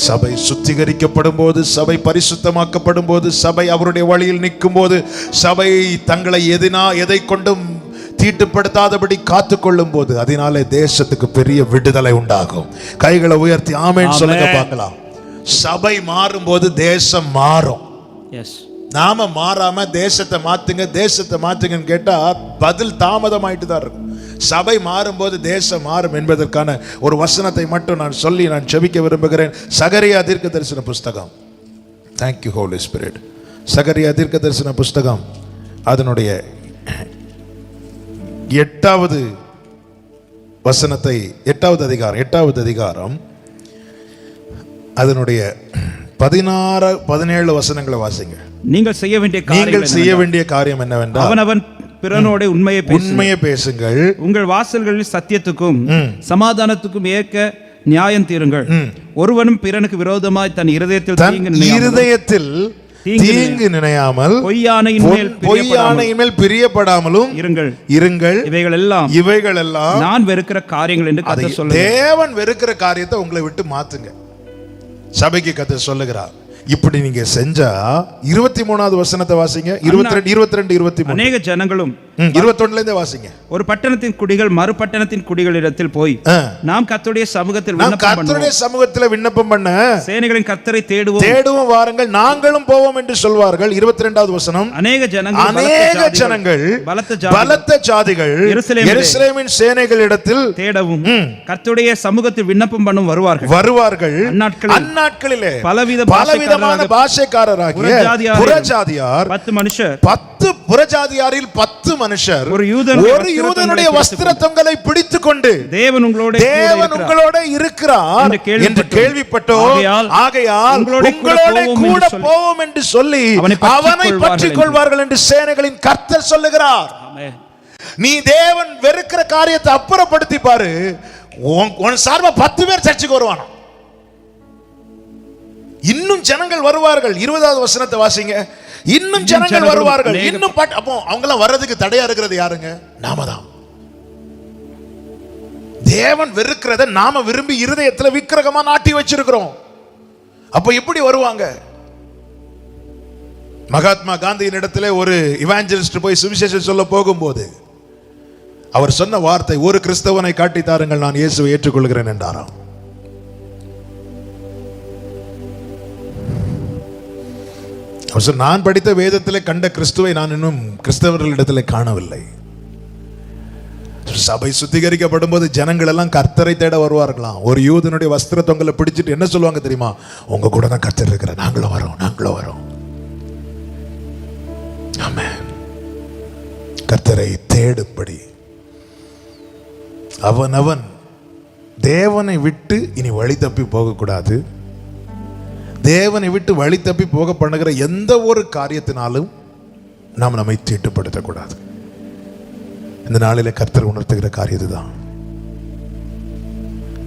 சபை சுத்திகரிக்கப்படும் போது, சபை பரிசுத்தமாக்கப்படும் போது, சபை அவருடைய வழியில் நிற்கும் போது, சபை தங்களை எதை கொண்டும் தீட்டுப்படுத்தாதபடி காத்து கொள்ளும் போது, அதனாலே தேசத்துக்கு பெரிய விடுதலை உண்டாகும். கைகளை உயர்த்தி ஆமென் சொல்லுங்க பார்க்கலாம். சபை மாறும் போது தேசம் மாறும். நாம மாறாம தேசத்தை மாத்துங்கன்னு கேட்டா பதில் தாமதமாயிட்டு தான் இருக்கும். சபை மாறும் போது தேசம் மாறும் என்பதற்கான ஒரு வசனத்தை மட்டும் நான் சொல்லி நான் செபிக்க விரும்புகிறேன். சகரியா தீர்க்க தரிசன புஸ்தகம், தேங்க்யூ ஹோலி ஸ்பிரிட். சகரியா தீர்க்க தரிசன புஸ்தகம் அதனுடைய 8வது வசனத்தை, 8வது அதிகாரம் அதனுடைய 16-17 வசனங்களை வாசிங்க. நீங்கள் செய்ய வேண்டிய காரியம் என்னவென்றால் அவனவன் பிறனோட உண்மையை பேசுங்கள். உங்கள் வாசல்களில் சத்தியத்துக்கும் சமாதானத்துக்கும் ஏற்க நியாயம் தீருங்கள். ஒருவனும் பிறனுக்கு விரோதமாய் தன் இருதயத்தில் தீங்கு நினையாமல் பொய்யானையின் மேல் பிரியப்படாமலும் இருங்கள். இவைகள் எல்லாம் நான் வெறுக்கிற காரியங்கள் என்று கர்த்தர் சொல்லுகிறார். தேவன் வெறுக்கிற காரியத்தை உங்களை விட்டு மாத்துங்க. சபைக்கு கர்த்தர் சொல்லுகிறார். இப்படி நீங்க செஞ்சா 23வது வசனத்தை வாசிங்க. 22, 23. அநேக ஜனங்களும் 21ல இருந்தே வாசிங்க. ஒரு பட்டணத்தின் குடிகள் மறு பட்டணத்தின் குடிகளிடத்தில் போய் நாம் கர்த்தருடைய சமூகத்தில் விண்ணப்பம் பண்ண சேனைகளின் கர்த்தரை தேடுவோம் வாருங்கள், நாங்களும் போவோம் என்று சொல்வார்கள். 22வது வசனம். அநேக ஜனங்கள் பலத்த ஜாதிகள் எருசலேமின் சேனைகளிடத்தில் தேடவும் கர்த்தருடைய சமூகத்தில் விண்ணப்பம் பண்ணும் வருவார்கள். அந்நாட்களிலே பலவிதமான பாஷைக்காரராகிய புறஜாதியார் 10 புறஜாதியாரில் 10 மனுஷர் ஒரு யூதனுடைய வஸ்திர தொங்கலை பிடித்துக் கொண்டு தேவன் உங்களோட இருக்கிறார் என்று கேள்விப்பட்டோம். ஆகையால் உங்களோட கூட போவோம் என்று சொல்லி அவனை பற்றிக் கொள்வார்கள் என்று சேனைகளின் கர்த்தர் சொல்லுகிறார். நீ தேவன் வெறுக்கிற காரியத்தை அப்புறப்படுத்தி பாரு, உன் சார்பா 10 பேர் சர்ச்சுக்கு வருவானோ. இன்னும் ஜனங்கள் வருவார்கள். 20வது வசனத்தை வாசிங்க. இன்னும் ஜனங்கள் வருவார்கள். இன்னும் அப்போ அவங்க வர்றதுக்கு தடையா இருக்கிறது யாருங்க? நாம தான். தேவன் வெறுக்கிறத நாம விரும்பி இருதயத்துல விக்கிரகமா நாட்டி வச்சிருக்கிறோம். அப்ப எப்படி வருவாங்க? மகாத்மா காந்தியின் இடத்துல ஒரு இவாஞ்சலிஸ்ட் போய் சுவிசேஷம் சொல்ல போகும்போது அவர் சொன்ன வார்த்தை, ஒரு கிறிஸ்தவனை காட்டி தாருங்கள், நான் இயேசுவை ஏற்றுக்கொள்கிறேன் என்றாராம். நான் படித்த வேதத்திலே கண்ட கிறிஸ்துவை நான் இன்னும் கிறிஸ்தவர்களிடத்திலே காணவில்லை. சபை சுத்திகரிக்கப்படும் போது ஜனங்கள் எல்லாம் கர்த்தரை தேட வருவார்களாம். ஒரு யூதனுடைய வஸ்திர தொங்கலை பிடிச்சிட்டு என்ன சொல்லுவாங்க தெரியுமா? உங்க கூட தான் கர்த்தர் இருக்கிற, நாங்களும் வரோம். ஆமென். கர்த்தரை தேடும்படி அவன் தேவனை விட்டு இனி வழி தப்பி போகக்கூடாது. தேவனை விட்டு வழி தப்பி போக பண்ணுகிற எந்த ஒரு காரியத்தினாலும் நாம் நம்மை தீட்டுப்படுத்தக்கூடாது. இந்த நாளிலே கர்த்தர் உணர்த்துகிற காரியம் இதுதான்.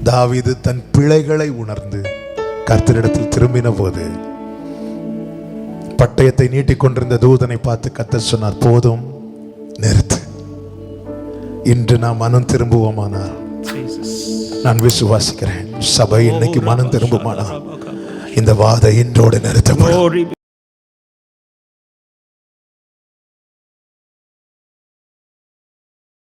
தாவீது தன் பிழைகளை உணர்ந்து கர்த்தரிடத்தில் திரும்பின போது பட்டயத்தை நீட்டிக்கொண்டிருந்த தூதனை பார்த்து கர்த்தர் சொன்னார், போதும், நிறுத்து. இன்று நாம் மனம் திரும்புவோமானால், நான் விசுவாசிக்கிறேன், சபை இன்னைக்கு மனம் திரும்புமானால் இந்த வாதை இன்றோடு நிறுத்தப்படும்.